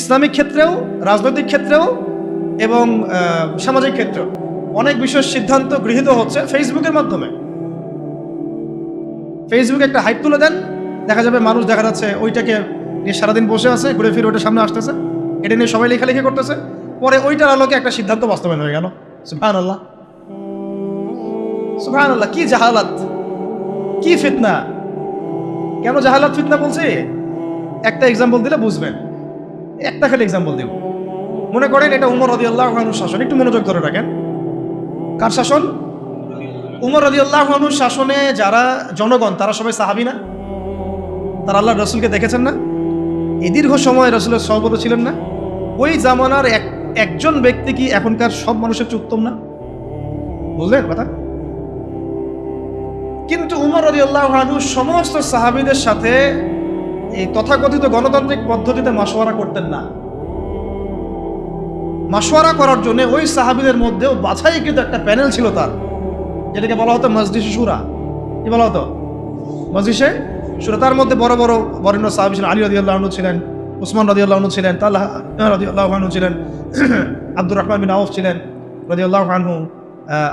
Islamic ক্ষেত্রেও, রাজনৈতিক ক্ষেত্রেও এবং সামাজিক ক্ষেত্রেও অনেক বিষয়ের সিদ্ধান্ত গৃহীত হচ্ছে ফেসবুকের মাধ্যমে। ফেসবুকে একটা হাইপ তুলে দেন, দেখা যাবে মানুষ দেখা যাচ্ছে ওইটাকে নিয়ে সারাদিন বসে আছে, ঘুরে ফিরে ওইটা সামনে আসতেছে, এটা নিয়ে সবাই লেখালেখি করতেছে, পরে ওইটার আলোকে একটা সিদ্ধান্ত বাস্তবায়ন হয়ে গেল। সুবহানাল্লাহ, সুবহানাল্লাহ, কি জাহালাত, কি ফিতনা! কেন জাহালাত ফিতনা বলছি? একটা এক্সাম্পল দিলে বুঝবেন। একটা খালি এক্সাম্পল দিব। মনে করেন এটা উমর রাদিয়াল্লাহু আনহুর শাসন, একটু মনোযোগ ধরে রাখেন। কার শাসন? উমর রাদিয়াল্লাহু আনহুর শাসনে যারা জনগণ তারা সবাই সাহাবী না? তারা আল্লাহর রাসূলকে দেখেছেন না? এই দীর্ঘ সময় রাসূলের সহবত ছিলেন না? ওই জামানার একজন ব্যক্তি কি এখনকার সব মানুষের চেয়ে উত্তম না? বুঝলেন কথা? কিন্তু উমর রাদিয়াল্লাহু আনহু সমস্ত সাহাবীদের সাথে এই তথাকথিত গণতান্ত্রিক পদ্ধতিতে মাশওয়ারা করতেন না। মাশওয়ারা করার জন্য ওই সাহাবীদের মধ্যেও বাছাইকৃত একটা প্যানেল ছিল তার, যেটাকে বলা হতো মজলিসে শুরা। কি বলা হতো? মজলিসে শুরা। তার মধ্যে বড় বড় বরেণ্য সাহাবী ছিলেন। আলী রাদিয়াল্লাহু আনহু ছিলেন, উসমান রাদিয়াল্লাহু আনহু ছিলেন, তালহা রাদিয়াল্লাহু আনহু ছিলেন, আব্দুর রহমান বিন আউফ ছিলেন রাদিয়াল্লাহু আনহু,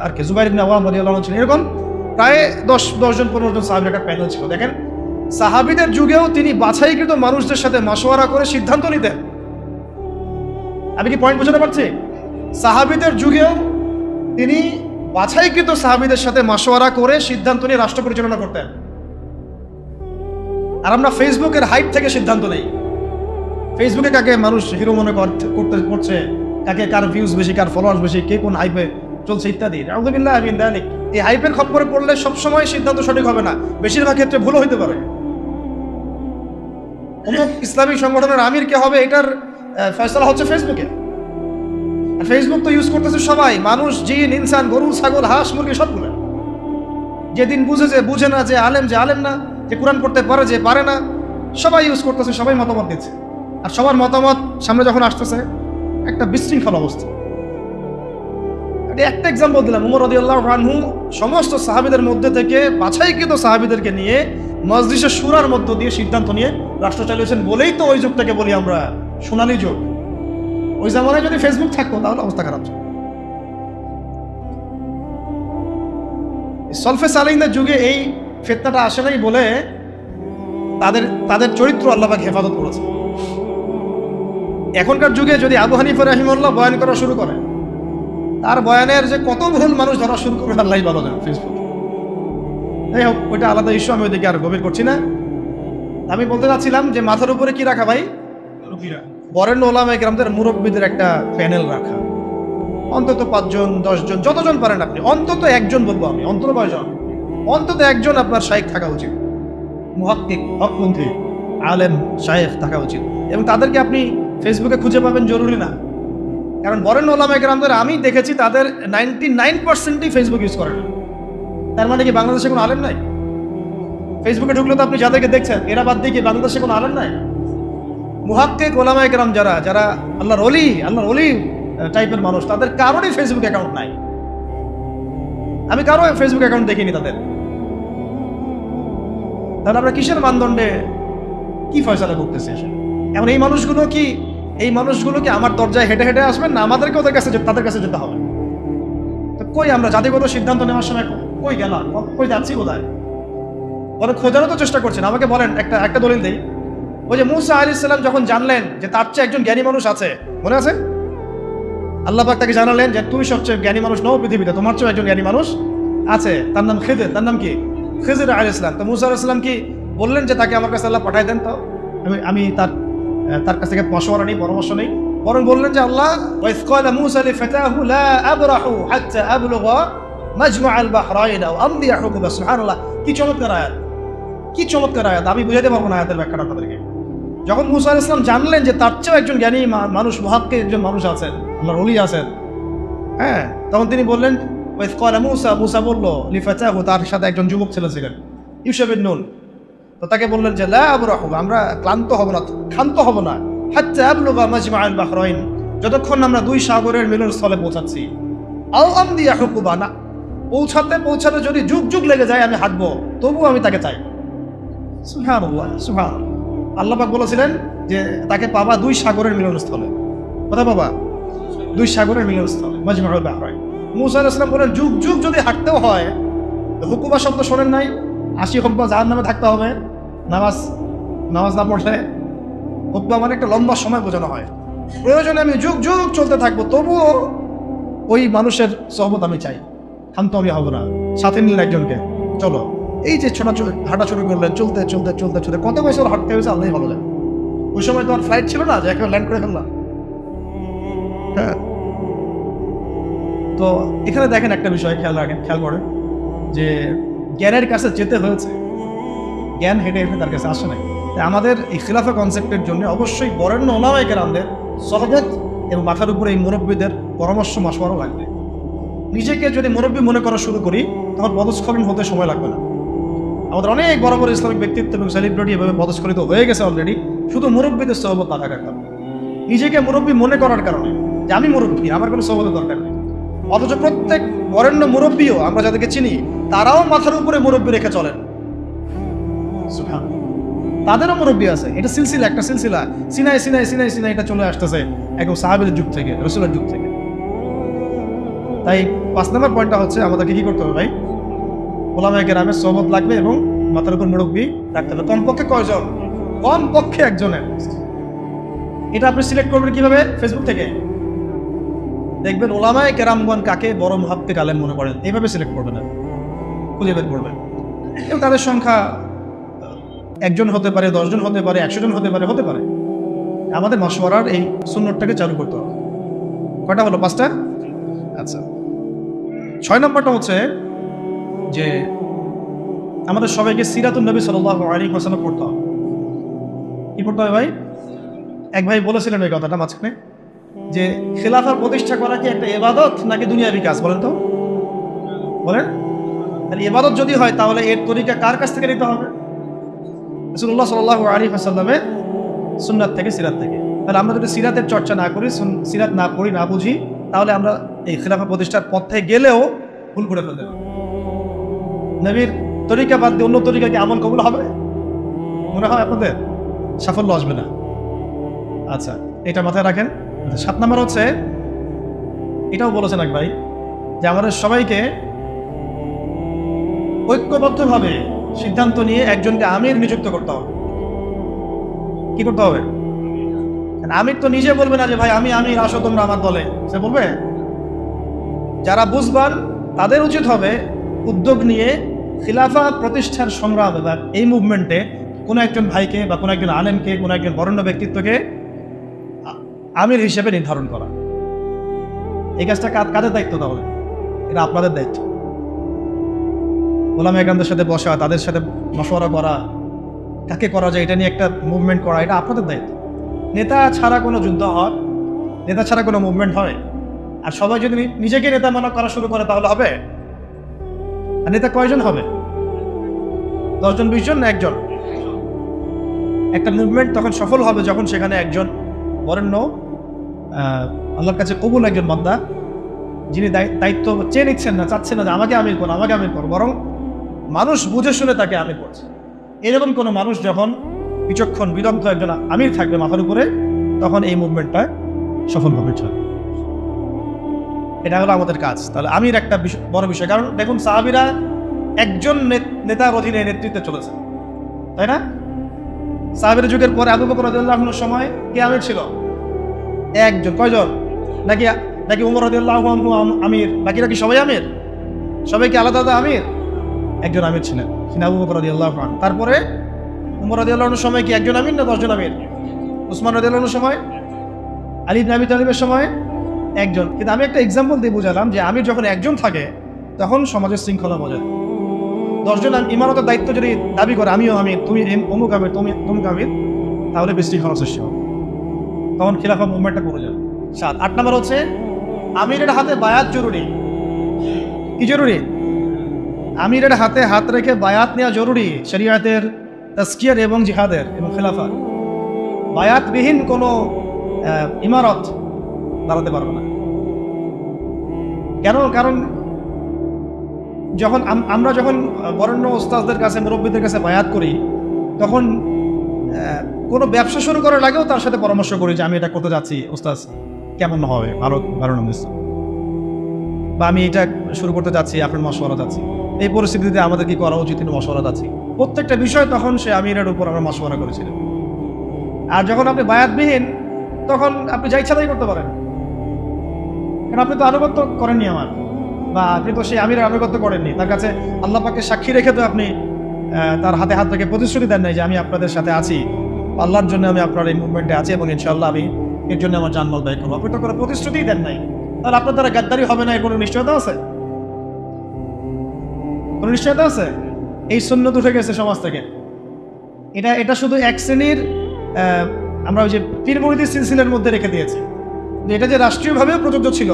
আর কি জুবাইর ইবনে আওয়াম রাদিয়াল্লাহু আনহু ছিলেন। এরকম প্রায় 10 জন 15 জন সাহাবীর একটা প্যানেল ছিল। দেখেন, সাহাবীদের যুগেও তিনি বাছাইকৃত মানুষদের সাথে মাশওয়ারা করে সিদ্ধান্ত নিতেন। আমি কি পয়েন্ট বোঝাতে পারছি? সাহাবীদের যুগেও তিনি বাছাইকৃত সাহাবীদের সাথে মাশওয়ারা করে সিদ্ধান্ত নিয়ে রাষ্ট্র পরিচালনা করতেন। আর আমরা ফেসবুকের হাইপ থেকে সিদ্ধান্ত নেই। ফেসবুকে কাকে মানুষ হিরো মনে করছে, কাকে কার ভিউজ বেশি, কার ফলোয়ার্স বেশি, কে কোন হাইপে চলছে ইত্যাদি। আউযুবিল্লাহি মিন যালিক। এই হাইপের খপ্পরে পড়লে সবসময় সিদ্ধান্ত সঠিক হবে না, বেশিরভাগ ক্ষেত্রে ভুলও হইতে পারে। অমুক ইসলামিক সংগঠনের আমির কে হবে, এটার ফয়সালা হচ্ছে ফেসবুকে। আর ফেসবুক তো ইউজ করতেছে সবাই, মানুষ, জিন, ইনসান, গরু, ছাগল, হাঁস, মুরগি সবগুলো। যেদিন বুঝে না, যে আলেম না, যে কোরআন পড়তে পারে, যে পারে না, সবাই ইউজ করতেছে, সবাই মতামত দিচ্ছে। আর সবার মতামত সামনে যখন আসতেছে একটা বিশৃঙ্খল অবস্থা। একটা এক্সাম্পল দিলাম। উমর রাদিয়াল্লাহু আনহু সমস্ত সাহাবীদের মধ্যে থেকে বাছাইকৃত সাহাবীদেরকে নিয়ে মজলিসে শুরার মধ্য দিয়ে সিদ্ধান্ত নিয়ে রাষ্ট্র চালিয়েছেন বলেই তো ওই যুগটাকে বলি আমরা সোনালী যুগ। ওই জামানায় যদি ফেসবুক থাকতো তাহলে অবস্থা খারাপ ছিল। সলফে সালেহিনদের যুগে এই ফিতনাটা আসে নাই বলে তাদের চরিত্র আল্লাহ পাক হেফাজত করেছে। এখনকার যুগে যদি আবু হানিফা রাহিমাহুল্লাহ বয়ান করা শুরু করে, তার বয়ানের যে কত ভুল মানুষ ধরা শুরু করবে আল্লাহই ভালো জানেন ফেসবুকে। যাই হোক, ওইটা আলাদা ইস্যু, আমি ওইদিকে আর গভীর করছি না। আমি বলতে চাচ্ছিলাম যে মাথার উপরে কি রাখা ভাই? বরেণ্য ওলামায়ে কেরামদের, মুরব্বীদের একটা প্যানেল রাখা, অন্তত 5 জন 10 জন, যতজন পারেন আপনি, অন্তত একজন বলবো আমি, অন্তত কয়জন? অন্তত একজন আপনার শাইখ থাকা উচিত, মুহাক্কিক, হকপন্থী, আলেম, শাইখ থাকা উচিত। এবং তাদেরকে আপনি ফেসবুকে খুঁজে পাবেন জরুরি না, কারণ বরেণ্য ওলামায়ে কেরামদের আমি দেখেছি তাদের 99%ই ফেসবুক ইউজ করে না। তার মানে কি বাংলাদেশে কোনো আলেম নাই? ফেসবুকে ঢুকলে তো আপনি যাদেরকে দেখছেন এরা বাদ দিয়ে কি বাংলাদেশে কোনো আলেম নাই? মুহাক্কিক ওলামায়ে কেরাম যারা আল্লাহর ওলি টাইপের মানুষ, তাদের কারোরই ফেসবুক অ্যাকাউন্ট নাই। আমি কারো ফেসবুক অ্যাকাউন্ট দেখিনি তাদের। তাহলে আমরা কিসের মানদণ্ডে কি ফয়সালা করতেছি? এখন এই মানুষগুলো কি আমার দরজায় হেঁটে হেঁটে আসবেন, না আমাদেরকে তাদের কাছে যেতে হবে? তো কই আমরা জাতিগত সিদ্ধান্ত নেওয়ার সময় কই গেলাম, কই যাচ্ছি, কোথায়? ওরা খোঁজারও তো চেষ্টা করছেন। আমাকে বলেন, একটা দলিল দেই। ওই যে মুসা আলাইহিস সালাম যখন জানলেন যে তার চেয়ে একজন জ্ঞানী মানুষ আছে, মনে আছে? আল্লাহ পাক তাকে জানালেন যে তুই সবচেয়ে জ্ঞানী মানুষ নও পৃথিবীতে, তোমার চেয়ে একজন জ্ঞানী মানুষ আছে, তার নাম খিজির। তার নাম কি? খিজির আলাইহিস সালাম। তো মুসা আলাইহিস সালাম কি বললেন যে তাকে আমার কাছে আল্লাহ পাঠাই দেন, তো আমি তার কাছ থেকে মশওয়ারা নেই, পরামর্শ নেই, বরং বললেন যে আল্লাহ ওয়াইজ ক্বালা মুসা লিফাতাহু লা আবরাহু হাত্তা আবলুগা মাজমাআল বাহরাইন আও আমদি হুকুবা। সুবহানাল্লাহ, কি চমৎকার আয়াত, কি চমৎকার আয়াত! আমি বুঝাতে পারবো না আয়াতের ব্যাখ্যাটা আপনাদেরকে। যখন মুসা আলাইহিস সালাম জানলেন যে তার চেয়েও একজন জ্ঞানী মানুষ, মুহাক্কিক একজন মানুষ আছেন, আল্লাহর ওলি আছেন, হ্যাঁ, তখন তিনি বললেন ওয়াইজ ক্বালা মুসা বলল লিফাতাহু, তার সাথে একজন যুবক ছেলে ছিলেন, ইউশা বিন নুন। তো তাকে বললেন যে লা আবরাহু, আমরা ক্লান্ত হব না, ক্ষান্ত হব না, হাত্তা আবলুগা মাজমাআল বাহরাইন, যতক্ষণ আমরা 2 সাগরের মিলনস্থলে পৌঁছাচ্ছি, আও আমদি হুকুবা, না পৌঁছাতে যদি যুগ লেগে যায় আমি হাঁটবো, তবুও আমি তাকে চাই। সুবহানাল্লাহ, সুবহানাল্লাহ। আল্লাহ পাক বলেছিলেন যে তাকে পাবা 2 সাগরের মিলনস্থলে। কোথায় পাবা? 2 সাগরের মিলনস্থলে, মাজমাউল বাহরাইন। মুসা আলাইহিস সালাম বলেন যুগ যুগ যদি হাঁটতেও হয়, হুকুবা শব্দ শোনেন নাই, 80 হুকুবা জাহান্নামে থাকতে হবে নামাজ না পড়লে। হুকুবা মানে একটা লম্বা সময় বোঝানো হয়। প্রয়োজনে আমি যুগ যুগ চলতে থাকবো, তবুও ওই মানুষের সহবত আমি চাই, শান্ত আমি হব না। সাথে নিলেন একজনকে, চলো। এই যে হাঁটা শুরু করলেন, চলতে চলতে চলতে চলতে কত বছর হাঁটতে হয়েছে আল্লাহ ভালো যায়। ওই সময় তো আর ফ্লাইট ছিল না যে একেবারে ল্যান্ড করে ফেললাম। হ্যাঁ, তো এখানে দেখেন একটা বিষয় খেয়াল করেন যে জ্ঞানের কাছে যেতে হয়েছে, জ্ঞান হেঁটে হেঁটে তার কাছে আসে নাই। তাই আমাদের এই খিলাফা কনসেপ্টের জন্য অবশ্যই বরেণ্য ওলামায়ে কেরামদের সহবত এবং মাথার উপরে এই মুরব্বীদের পরামর্শ মাসওয়ারও লাগবে। নিজেকে যদি মুরব্বী মনে করা শুরু করি, তখন পদস্খলন হতে সময় লাগবে না। আমাদের অনেক বড় বড় ইসলামিক ব্যক্তিত্ব এবং সেলিব্রিটি এভাবে পদস্খলিত হয়ে গেছে অলরেডি, শুধু মুরব্বীদের সহবত না থাকার কারণে, নিজেকে মুরব্বী মনে করার কারণে যে আমি মুরব্বী, আমার কোনো সহবতের দরকার নেই। অথচ প্রত্যেক বরেণ্য মুরব্বীও আমরা যাদেরকে চিনি, তারাও মাথার উপরে মুরব্বী রেখে চলেন। সুবহানাল্লাহ, তাদেরও মুরব্বী আছে। এটা সিলসিলা, একটা সিলসিলা, সিনাই সিনাই সিনাই সিনাই, এটা চলে আসতেছে একদম সাহাবীদের যুগ থেকে, রাসূলের যুগ থেকে। তাই 5 নম্বর পয়েন্টটা হচ্ছে আমাদেরকে কি করতে হবে ভাই? ওলামায়ে কেরামের সহবত লাগবে এবং মাথার উপর মুরব্বী রাখতে হবে। কমপক্ষে কয়জন? কমপক্ষে একজনের। এটা আপনি সিলেক্ট করবেন কিভাবে? ফেসবুক থেকে দেখবেন ওলামায়ে কেরামগণ কাকে বড় মুহাক্কিক আলেম মনে করেন, এইভাবে সিলেক্ট করবেন, খুঁজে বের করবেন। এবং তাদের সংখ্যা 1 জন হতে পারে, 10 জন হতে পারে, 100 জন হতে পারে। আমাদের মাশওয়ারার এই সুন্নতটাকে চালু করতে হবে। কয়টা হলো? 5টা। আচ্ছা, 6 নম্বরটা হচ্ছে যে আমাদের সবাইকে সিরাতুন নবী সাল্লাল্লাহু আলাইহি ওয়াসাল্লাম পড়তে হবে। কি পড়তে হবে ভাই? এক ভাই বলেছিলেন এই কথাটা মাঝখানে, যে খেলাফা প্রতিষ্ঠা করা কি একটা ইবাদত নাকি দুনিয়াবি কাজ? বলেন তো, বলেন। তাহলে ইবাদত যদি হয়, তাহলে এর তরিকা কার কাছ থেকে নিতে হবে? রাসূলুল্লাহ সাল্লাল্লাহু আলাইহি ওয়াসাল্লামের সুন্নাত থেকে, সিরাত থেকে। তাহলে আমরা যদি সিরাতের চর্চা না করি, সিরাত না পড়ি, না বুঝি, তাহলে আমরা এই খেলাফা প্রতিষ্ঠার পথে গেলেও ভুল করে ফেলতে পারি। নবীর তরিকা বাদ দিয়ে অন্য তরিকা কি আমল কবুল হবে? মনে হয় আপনাদের সাফল্য আসবে না। আচ্ছা, এটা মাথায় রাখেন। 7 নম্বর হচ্ছে, এটাও বলেছেন এক ভাই, যে আমাদের সবাইকে ঐক্যবদ্ধভাবে সিদ্ধান্ত নিয়ে একজনকে আমির নিযুক্ত করতে হবে। কি করতে হবে? আমির তো নিজে বলবে না যে ভাই আমি আমির, আসো তোমরা আমার দলে। সে বলবে? যারা বুঝবান তাদের উচিত হবে উদ্যোগ নিয়ে খিলাফা প্রতিষ্ঠার সংগ্রামে বা এই মুভমেন্টে কোনো একজন ভাইকে বা কোনো একজন আলেমকে, কোনো একজন বরেণ্য ব্যক্তিত্বকে আমির হিসেবে নির্ধারণ করা। এই কাজটা কাদের দায়িত্ব? তাহলে এটা আপনাদের দায়িত্ব। ওলামায়ে কেরামদের সাথে বসা, তাদের সাথে মশওয়ারা করা, কাকে করা যায় এটা নিয়ে একটা মুভমেন্ট করা, এটা আপনাদের দায়িত্ব। নেতা ছাড়া কোনো যুদ্ধ হয়, নেতা ছাড়া কোনো মুভমেন্ট হয়? আর সবাই যদি নিজেকে নেতা মনে করা শুরু করে, তাহলে হবে? আর নেতা কয়জন হবে? 10 জন, 20 জন, না একজন? একটা মুভমেন্ট তখন সফল হবে যখন সেখানে একজন বরেণ্য, আল্লাহর কাছে কবুল একজন বান্দা, যিনি দায়িত্ব চেয়ে নিচ্ছেন না, চাচ্ছেন না যে আমাকে আমির করো, বরং মানুষ বুঝে শুনে তাকে আমির করছে। এরকম কোনো মানুষ যখন বিচক্ষণ বিদগ্ধ একজন আমির থাকবে মাথার উপরে, তখন এই মুভমেন্টটা সফলভাবে চলবে। এটা হলো আমাদের কাজ। তাহলে আমির একটা বড় বিষয়। কারণ দেখুন, সাহাবীরা একজন নেতার অধীনে নেতৃত্বে চলেছে, তাই না? সাহাবীর যুগের পরে আবু বকর রাদিয়াল্লাহু আনহুর সময় কে আমির ছিল? একজন। কয়জন? নাকি উমর রাদিয়াল্লাহু আনহু আমির, বাকিরা কি সবাই আমির? সবাই কি আলাদা আলাদা আমির? একজন আমির ছিলেন, তিনি আবু বকর রাদিয়াল্লাহু আনহু। তারপরে উমর রাদিয়াল্লাহু আনহুর সময় কি একজন আমির না 10 জন আমির? উসমান রাদিয়াল্লাহু আনহুর সময়, আলী ইবনে আবি তালিবের সময় একজন। কিন্তু আমি একটা এক্সাম্পল দিয়ে বুঝালাম যে আমির যখন একজন থাকে, তখন সমাজের শৃঙ্খলা বজায়। 10 জন ইমারতের দায়িত্ব যদি দাবি করে আমিও আমির, তুমি অমুক আমির, তুমি তমুক আমির, তাহলে বিশৃঙ্খলা সৃষ্টি হবে, তখন খিলাফা মুভমেন্টটা পড়ে যাবে। 8 নম্বর হচ্ছে, আমিরের হাতে বায়াত জরুরি। কি জরুরি? আমিরের হাতে হাত রেখে বায়াত নেওয়া জরুরি, শরিয়াতের, তাজকিয়ার এবং জিহাদের এবং খেলাফার। বায়াতবিহীন কোনো ইমারত দাঁড়াতে পারবে না। কেন? কারণ আমরা যখন বরেণ্য ওস্তাদদের কাছে, মুরব্বীদের কাছে বায়াত করি, তখন কোনো ব্যবসা শুরু করার আগেও তার সাথে পরামর্শ করি যে আমি এটা করতে যাচ্ছি, ওস্তাদ কেমন হবে, ভালো না মিস, বা আমি এটা শুরু করতে যাচ্ছি, আপনার মশওয়ারা যাচ্ছি, এই পরিস্থিতিতে আমাদের কি করা উচিত, মশওয়ারা যাচ্ছি। প্রত্যেকটা বিষয় তখন সে আমিরের উপর আমরা মশওয়ারা করেছিলেন। আর যখন আপনি বায়াতবিহীন, তখন আপনি যা ইচ্ছা তাই করতে পারেন, কারণ আপনি তো আনুগত্য করেননি আমার, বা আপনি তো সেই আমিরের আনুগত্য করেননি। তার কাছে আল্লাহ পাককে সাক্ষী রেখে তো আপনি তার হাতে হাত রেখে প্রতিশ্রুতি দেন নাই যে আমি আপনাদের সাথে আছি, আল্লাহর জন্য আমি আপনার এই মুভমেন্টে আছি এবং ইনশাআল্লাহ আমি এর জন্য আমার জানমাল ব্যয় করবো। আপনি তো করে প্রতিশ্রুতিই দেন নাই, তাহলে আপনার দ্বারা গাদ্দারি হবে না, এর কোনো নিশ্চয়তা আছে? কোনো নিশ্চয়তা আছে? এই সুন্নত উঠে গেছে সমাজ থেকে। এটা শুধু এক শ্রেণীর আমরা ওই যে পীর মুরিদি সিলসিলার মধ্যে রেখে দিয়েছি। এটা যে রাষ্ট্রীয়ভাবেও প্রযোজ্য ছিল,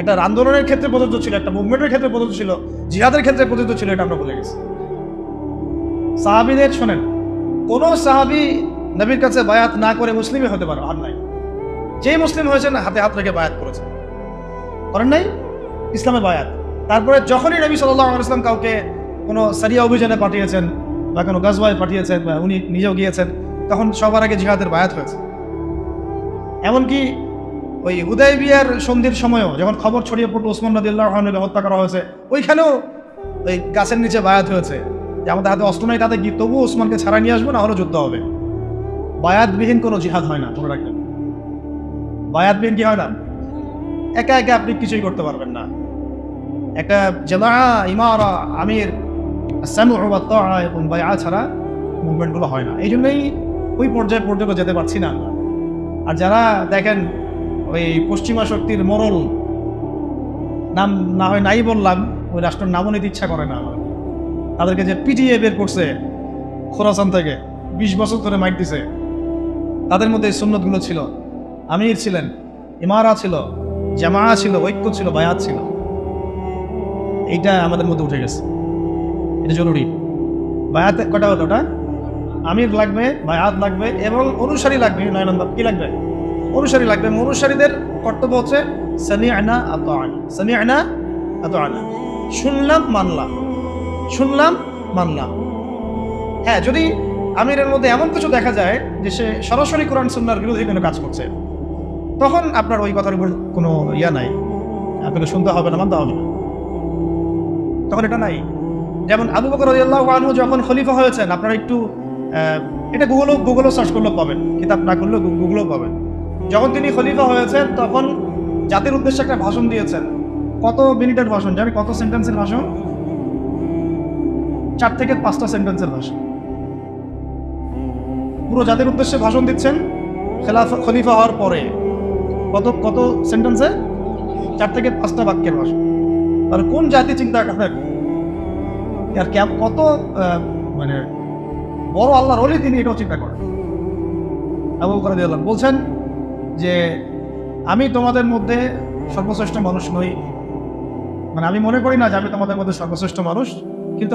একটা আন্দোলনের ক্ষেত্রে প্রযোজ্য ছিল, একটা মুভমেন্টের ক্ষেত্রে প্রযোজ্য ছিল, জিহাদের ক্ষেত্রে প্রযোজ্য ছিল, এটা আমরা বলে গেছি। সাহাবীদের শোনেন, কোন সাহাবী নবীর কাছে বায়াত না করে মুসলিমই হতে পারে আর নাই। যেই মুসলিম হয়েছেন হাতে হাত রেখে বায়াত করেছেন, করেন নাই ইসলামে বায়াত। তারপরে যখনই নবী সাল্লাল্লাহু আলাইহি ওয়াসাল্লাম কাউকে কোনো সারিয়া অভিযানে পাঠিয়েছেন বা কোনো গাজওয়ায় পাঠিয়েছেন বা উনি নিজেও গিয়েছেন, তখন সবার আগে জিহাদের বায়াত হয়েছে। এমনকি ওই হুদায়বিয়ার সন্ধির সময়ও যখন খবর ছড়িয়ে পড়লো ওসমান রাদিয়াল্লাহু আনহুকে হত্যা করা হয়েছে, ওইখানেও ওই গাছের নিচে বায়াত হয়েছে যে আমাদের হাতে অস্ত্র নাই, তাতে কি তবু ওসমানকে ছাড়া নিয়ে আসবো, না হলে যুদ্ধ হবে। বায়াতবিহীন কোনো জিহাদ হয় না, মনে রাখবেন। বায়াতবিহীন কি হয় না? একা একা আপনি কিছুই করতে পারবেন না। একটা জামাআ, ইমারা, আমির, সামউ ওয়া তাআ এবং বায়আ ছাড়া মুভমেন্টগুলো হয় না। এই জন্যই ওই পর্যায়ে পর্যন্ত যেতে পারছি না। আর যারা দেখেন ওই পশ্চিমা শক্তির মরল, নাম না হয় নাই বললাম, ওই রাষ্ট্রের নামও নিতে ইচ্ছা করে না আমার, তাদেরকে যে পিটিএ বের করছে খোরাসান থেকে, 20 বছর ধরে মাইট দিছে, তাদের মধ্যে এই সুন্নতগুলো ছিল। আমির ছিলেন, ইমারা ছিল, জামাআ ছিল, ঐক্য ছিল, বায়াত ছিল। এইটা আমাদের মধ্যে উঠে গেছে, এটা জরুরি। বায়াত কটা হলো? ওটা আমির লাগবে, বায়াত লাগবে এবং অনুসারী লাগবে। 9 নম্বর কি লাগবে? অনুসারী লাগবে। অনুসারীদের কর্তব্য হচ্ছে সামি'না আতা'না, সামি'না আতা'না, শুনলাম মানলাম, শুনলাম মানলাম। হ্যাঁ, যদি আমিরের মধ্যে এমন কিছু দেখা যায় যে সে সরাসরি কোরআন সুন্নাহর বিরোধী কোনো কাজ করছে, তখন আপনার ওই কথার উপর কোনো ইয়া নাই, আপনাকে শুনতে হবে না, মানতে হবে না, তখন এটা নাই। যেমন আবু বকর রাদিয়াল্লাহু আনহু যখন খলিফা হয়েছেন, আপনারা একটু এটা গুগলও সার্চ করলেও পাবেন, কিতাব না করলেও গুগলও পাবেন। যখন তিনি খলিফা হয়েছেন তখন জাতির উদ্দেশ্যে একটা ভাষণ দিয়েছেন। কত মিনিটের ভাষণ জানি? কত সেন্টেন্সের ভাষণ? 4 থেকে 5টা সেন্টেন্সের ভাষণ। পুরো জাতির উদ্দেশ্যে ভাষণ দিচ্ছেন খলিফা হওয়ার পরে। কত সেন্টেন্সে? 4 থেকে 5টা বাক্যের ভাষণ। তাহলে কোন জাতি চিন্তা করেন, আর কত মানে বড় আল্লাহর ওলি তিনি, এটাও চিন্তা করেন। আবু বকর রাদিয়াল্লাহু আনহু বলছেন যে আমি তোমাদের মধ্যে সর্বশ্রেষ্ঠ মানুষ নই, মানে আমি মনে করি না যে আমি তোমাদের মধ্যে সর্বশ্রেষ্ঠ মানুষ, কিন্তু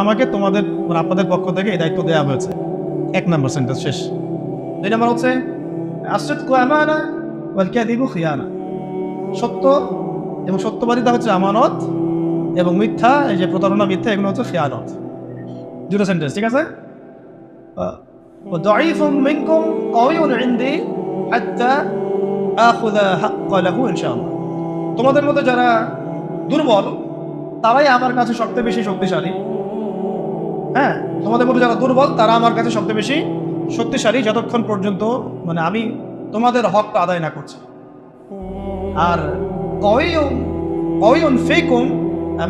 আমাকে তোমাদের মানে আপনাদের পক্ষ থেকে এই দায়িত্ব দেওয়া হয়েছে। 1 নম্বর সেন্টেন্স শেষ। 2 নম্বর হচ্ছে আসিদকু আমানা ওয়াল কাযিবু খিয়ানা, সত্য এবং সত্যবাদিতা হচ্ছে আমানত, এবং মিথ্যা, এই যে প্রতারণা, মিথ্যা, এগুলো হচ্ছে খিয়ানত। 2টা সেন্টেন্স, ঠিক আছে? দাঈফুম মিনকুম কাওয়িউন ইনদি হাত্তা আখুযা হাক্কা লাহু ইনশাআল্লাহ। তোমাদের মধ্যে যারা দুর্বল তারাই আমার কাছে সবচেয়ে বেশি শক্তিশালী। হ্যাঁ, তোমাদের মধ্যে যারা দুর্বল তারা আমার কাছে সবচেয়ে বেশি শক্তিশালী, যতক্ষণ পর্যন্ত মানে আমি তোমাদের হকটা আদায় না করছি। আর কাওয়িউন ফীকুম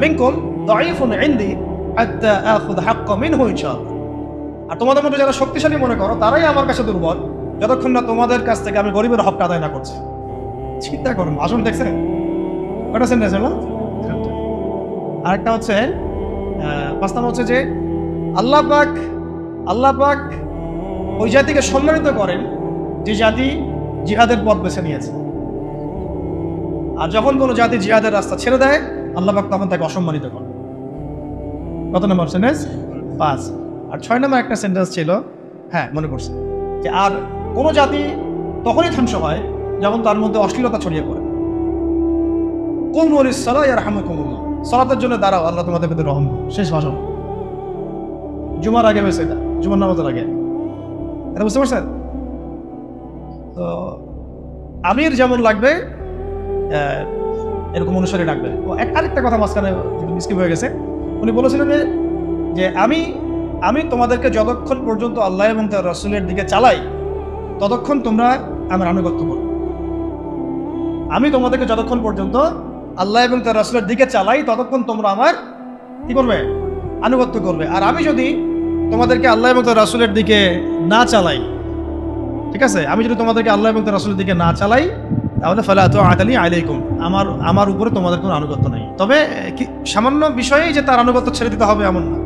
মিনকুম দাঈফুন ইনদি হাত্তা আখুযা হাক্কা মিনহু ইনশাআল্লাহ। আর তোমাদের মধ্যে যারা শক্তিশালী মনে করো তারাই আমার কাছে দুর্বল, যতক্ষণ না তোমাদের কাছ থেকে আমি গরিবের হকটা আদায় না করছি। চিন্তা করুন, ভাষণ দেখছেন? কটা সেন্টেন্স হলো? আরেকটা হচ্ছে 5 নম্বর হচ্ছে যে আল্লাহ পাক ওই জাতিকে সম্মানিত করেন যে জাতি জিহাদের পথ বেছে নিয়েছে। আর যখন কোনো জাতি জিহাদের রাস্তা ছেড়ে দেয়, আল্লাহ পাক তখন তাকে অসম্মানিত করেন। কত নম্বর সেন্টেন্স? 5। আর 6 নম্বর একটা সেন্টেন্স ছিল, হ্যাঁ মনে করছে, যে আর কোনো জাতি তখনই ধ্বংস হয় যখন তার মধ্যে অশ্লীলতা ছড়িয়ে পড়ে। কুমু লিস-সালাহ ইয়ারহামুকুমুল্লাহ, সালাতের জন্য দাঁড়াও, আল্লাহ তোমাদের প্রতি রহম করুন। শেষ ভাষণ জুমার আগে হয়েছে, এটা জুমার নামাজের আগে। এটা বুঝতে পারছেন? তো আমির যেমন লাগবে এরকম অনুসারী লাগবে। আরেকটা কথা মাঝখানে স্কিপ হয়ে গেছে। উনি বলেছিলেন যে আমি তোমাদেরকে যতক্ষণ পর্যন্ত আল্লাহ এবং তার রাসূলের দিকে চালাই ততক্ষণ তোমরা আমার আনুগত্য করো। আমি তোমাদেরকে যতক্ষণ পর্যন্ত আল্লাহ এবং তার রাসূলের দিকে চালাই ততক্ষণ তোমরা আমার কি করবে? আনুগত্য করবে। আর আমি যদি তোমাদেরকে আল্লাহ এবং তার রাসূলের দিকে না চালাই, ঠিক আছে, আমি যদি তোমাদেরকে আল্লাহ এবং তার রাসূলের দিকে না চালাই তাহলে ফালা তুআতা লি আলাইকুম, আমার উপরে তোমাদের কোনো আনুগত্য নেই। তবে সামান্য বিষয়েই যে তার আনুগত্য ছেড়ে দিতে হবে এমন না,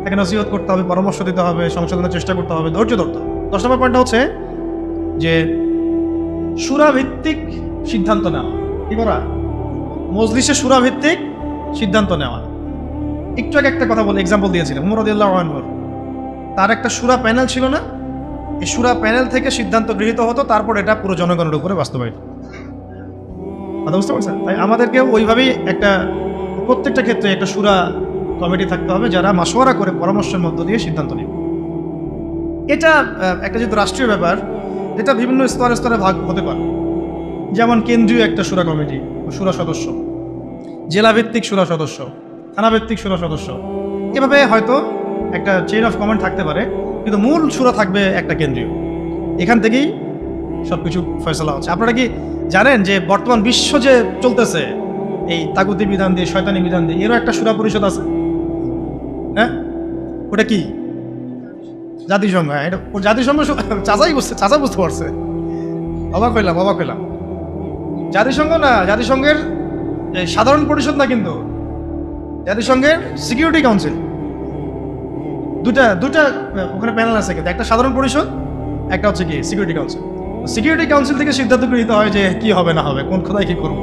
তাকে নসিহত করতে হবে, পরামর্শ দিতে হবে, সংশোধনের চেষ্টা করতে হবে, ধৈর্য ধরতে হবে। 10 নম্বর পয়েন্টটা হচ্ছে যে সূরা ভিত্তিক সিদ্ধান্ত নেওয়া। কি করা? মজলিসে সূরা ভিত্তিক সিদ্ধান্ত নেওয়া। একটু আগে একটা কথা বলে এক্সাম্পল দিয়েছিলাম, ওমর রাদিয়াল্লাহু আনহু তার একটা সূরা প্যানেল ছিল না? এই সূরা প্যানেল থেকে সিদ্ধান্ত গৃহীত হতো, তারপর এটা পুরো জনগণের উপরে বাস্তবায়িত। কথা বুঝতে পারছেন? তাই আমাদেরকে ওইভাবেই প্রত্যেকটা ক্ষেত্রে একটা সূরা কমিটি থাকতে হবে যারা মাশওয়ারা করে পরামর্শের মধ্য দিয়ে সিদ্ধান্ত নেবে। এটা একটা যেহেতু রাষ্ট্রীয় ব্যাপার, এটা বিভিন্ন স্তরে স্তরে ভাগ হতে পারে। যেমন কেন্দ্রীয় একটা সূরা কমিটি, সূরা সদস্য, জেলাভিত্তিক সূরা সদস্য, থানাভিত্তিক সূরা সদস্য, এভাবে হয়তো একটা চেইন অফ কমান্ড থাকতে পারে, কিন্তু মূল সূরা থাকবে একটা কেন্দ্রীয়। এখান থেকেই সব কিছু ফয়সালা হচ্ছে। আপনারা কি জানেন যে বর্তমান বিশ্ব যে চলতেছে এই তাগুতি বিধান দিয়ে, শয়তানি বিধান দিয়ে, এরও একটা সূরা পরিষদ আছে? হ্যাঁ, ওটা কি? জাতিসংঘ। হ্যাঁ, এটা জাতিসংঘ চাচা বুঝতে পারছে। অবাক হইলাম। জাতিসংঘ না, জাতিসংঘের সাধারণ পরিষদ না, কিন্তু জাতিসংঘের সিকিউরিটি কাউন্সিল। দুটা ওখানে প্যানেল আছে, কিন্তু একটা সাধারণ পরিষদ, একটা হচ্ছে কি সিকিউরিটি কাউন্সিল। সিকিউরিটি কাউন্সিল থেকে সিদ্ধান্ত গৃহীত হয় যে কি হবে না হবে, কোন কোথায় কি করবো।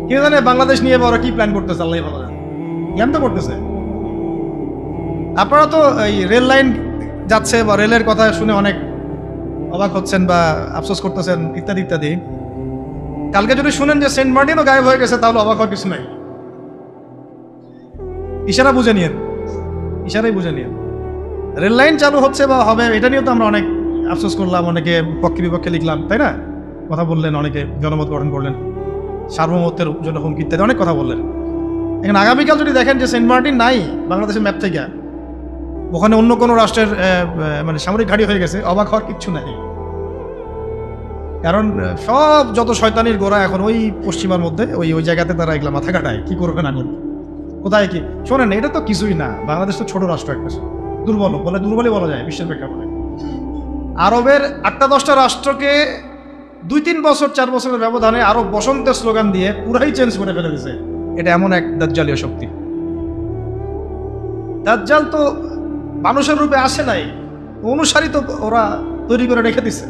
কে জানে বাংলাদেশ নিয়ে বড় কি প্ল্যান করতেছে, আল্লাহ ভালো জানে। জ্ঞান তো করতেছে। আপনারা তো এই রেল লাইন যাচ্ছে বা রেলের কথা শুনে অনেক অবাক হচ্ছেন বা আফসোস করতেছেন ইত্যাদি ইত্যাদি। কালকে যদি শুনেন যে সেন্ট মার্টিনও গায়েব হয়ে গেছে তাহলে অবাক হওয়ার কিছু নাই। ইশারাই বুঝে নিয়েন। রেল লাইন চালু হচ্ছে বা হবে, এটা নিয়েও তো আমরা অনেক আফসোস করলাম, অনেকে পক্ষে বিপক্ষে লিখলাম, তাই না? কথা বললেন, অনেকে জনমত গঠন করলেন, সার্বভৌমত্বের জন্য হুমকি ইত্যাদি অনেক কথা বললেন। এখন আগামীকাল যদি দেখেন যে সেন্ট মার্টিন নাই বাংলাদেশের ম্যাপ থেকে, ওখানে অন্য কোনো রাষ্ট্রের মানে সামরিক ঘাঁটি হয়ে গেছে, অবাক হওয়ার কিচ্ছু নাই। কারণ সব যত শয়তানির গোড়া এখন ওই পশ্চিমার মধ্যে, ওই জায়গাতে তারা এগুলা মাথা কাটায়, কি করবে না করবে, কোথায় কি। শোনেন, এটা তো কিছুই না, বাংলাদেশ তো ছোট রাষ্ট্র, একটা দুর্বলই বলা যায় বিশ্বের প্রেক্ষাপটে। আরবের 8-10টা রাষ্ট্রকে 2-3 বছর 4 বছরের ব্যবধানে আরব বসন্তের স্লোগান দিয়ে পুরাই চেঞ্জ করে ফেলে দিয়েছে। এটা এমন এক দাজ্জালীয় শক্তি। দাজ্জাল তো মানুষের রূপে আসে নাই, অনুসারী তো ওরা তৈরি করে রেখে দিছে।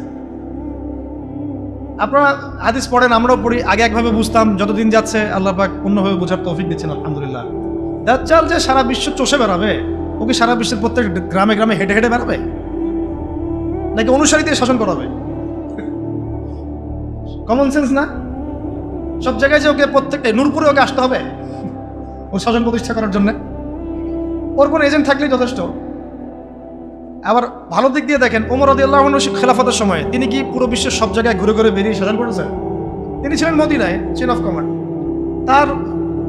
আপনারা হাদিস পড়েন, আমরাও পড়ি। আগে একভাবে বুঝতাম, যতদিন যাচ্ছে আল্লাহ পাক অন্যভাবে বোঝার তৌফিক দিচ্ছেন, আলহামদুলিল্লাহ। দাজ্জাল যে সারা বিশ্ব চষে বেড়াবে, ও কি সারা বিশ্বের প্রত্যেক গ্রামে গ্রামে হেঁটে হেঁটে বেড়াবে, নাকি অনুসারী দিয়ে শাসন করাবে? কমন সেন্স না? সব জায়গায় যে ওকে প্রত্যেকটা নূরপুরে ওকে আসতে হবে ওর শাসন প্রতিষ্ঠা করার জন্য? ওর কোনো এজেন্ট থাকলেই যথেষ্ট। আবার ভালো দিক দিয়ে দেখেন, ওমর রাদিয়াল্লাহু আনহু খেলাফতের সময় তিনি কি পুরো বিশ্বের সব জায়গায় ঘুরে ঘুরে বেরিয়ে শাসন করেছেন? তিনি ছিলেন মদিনায় চেইন অফ কমান্ড। তার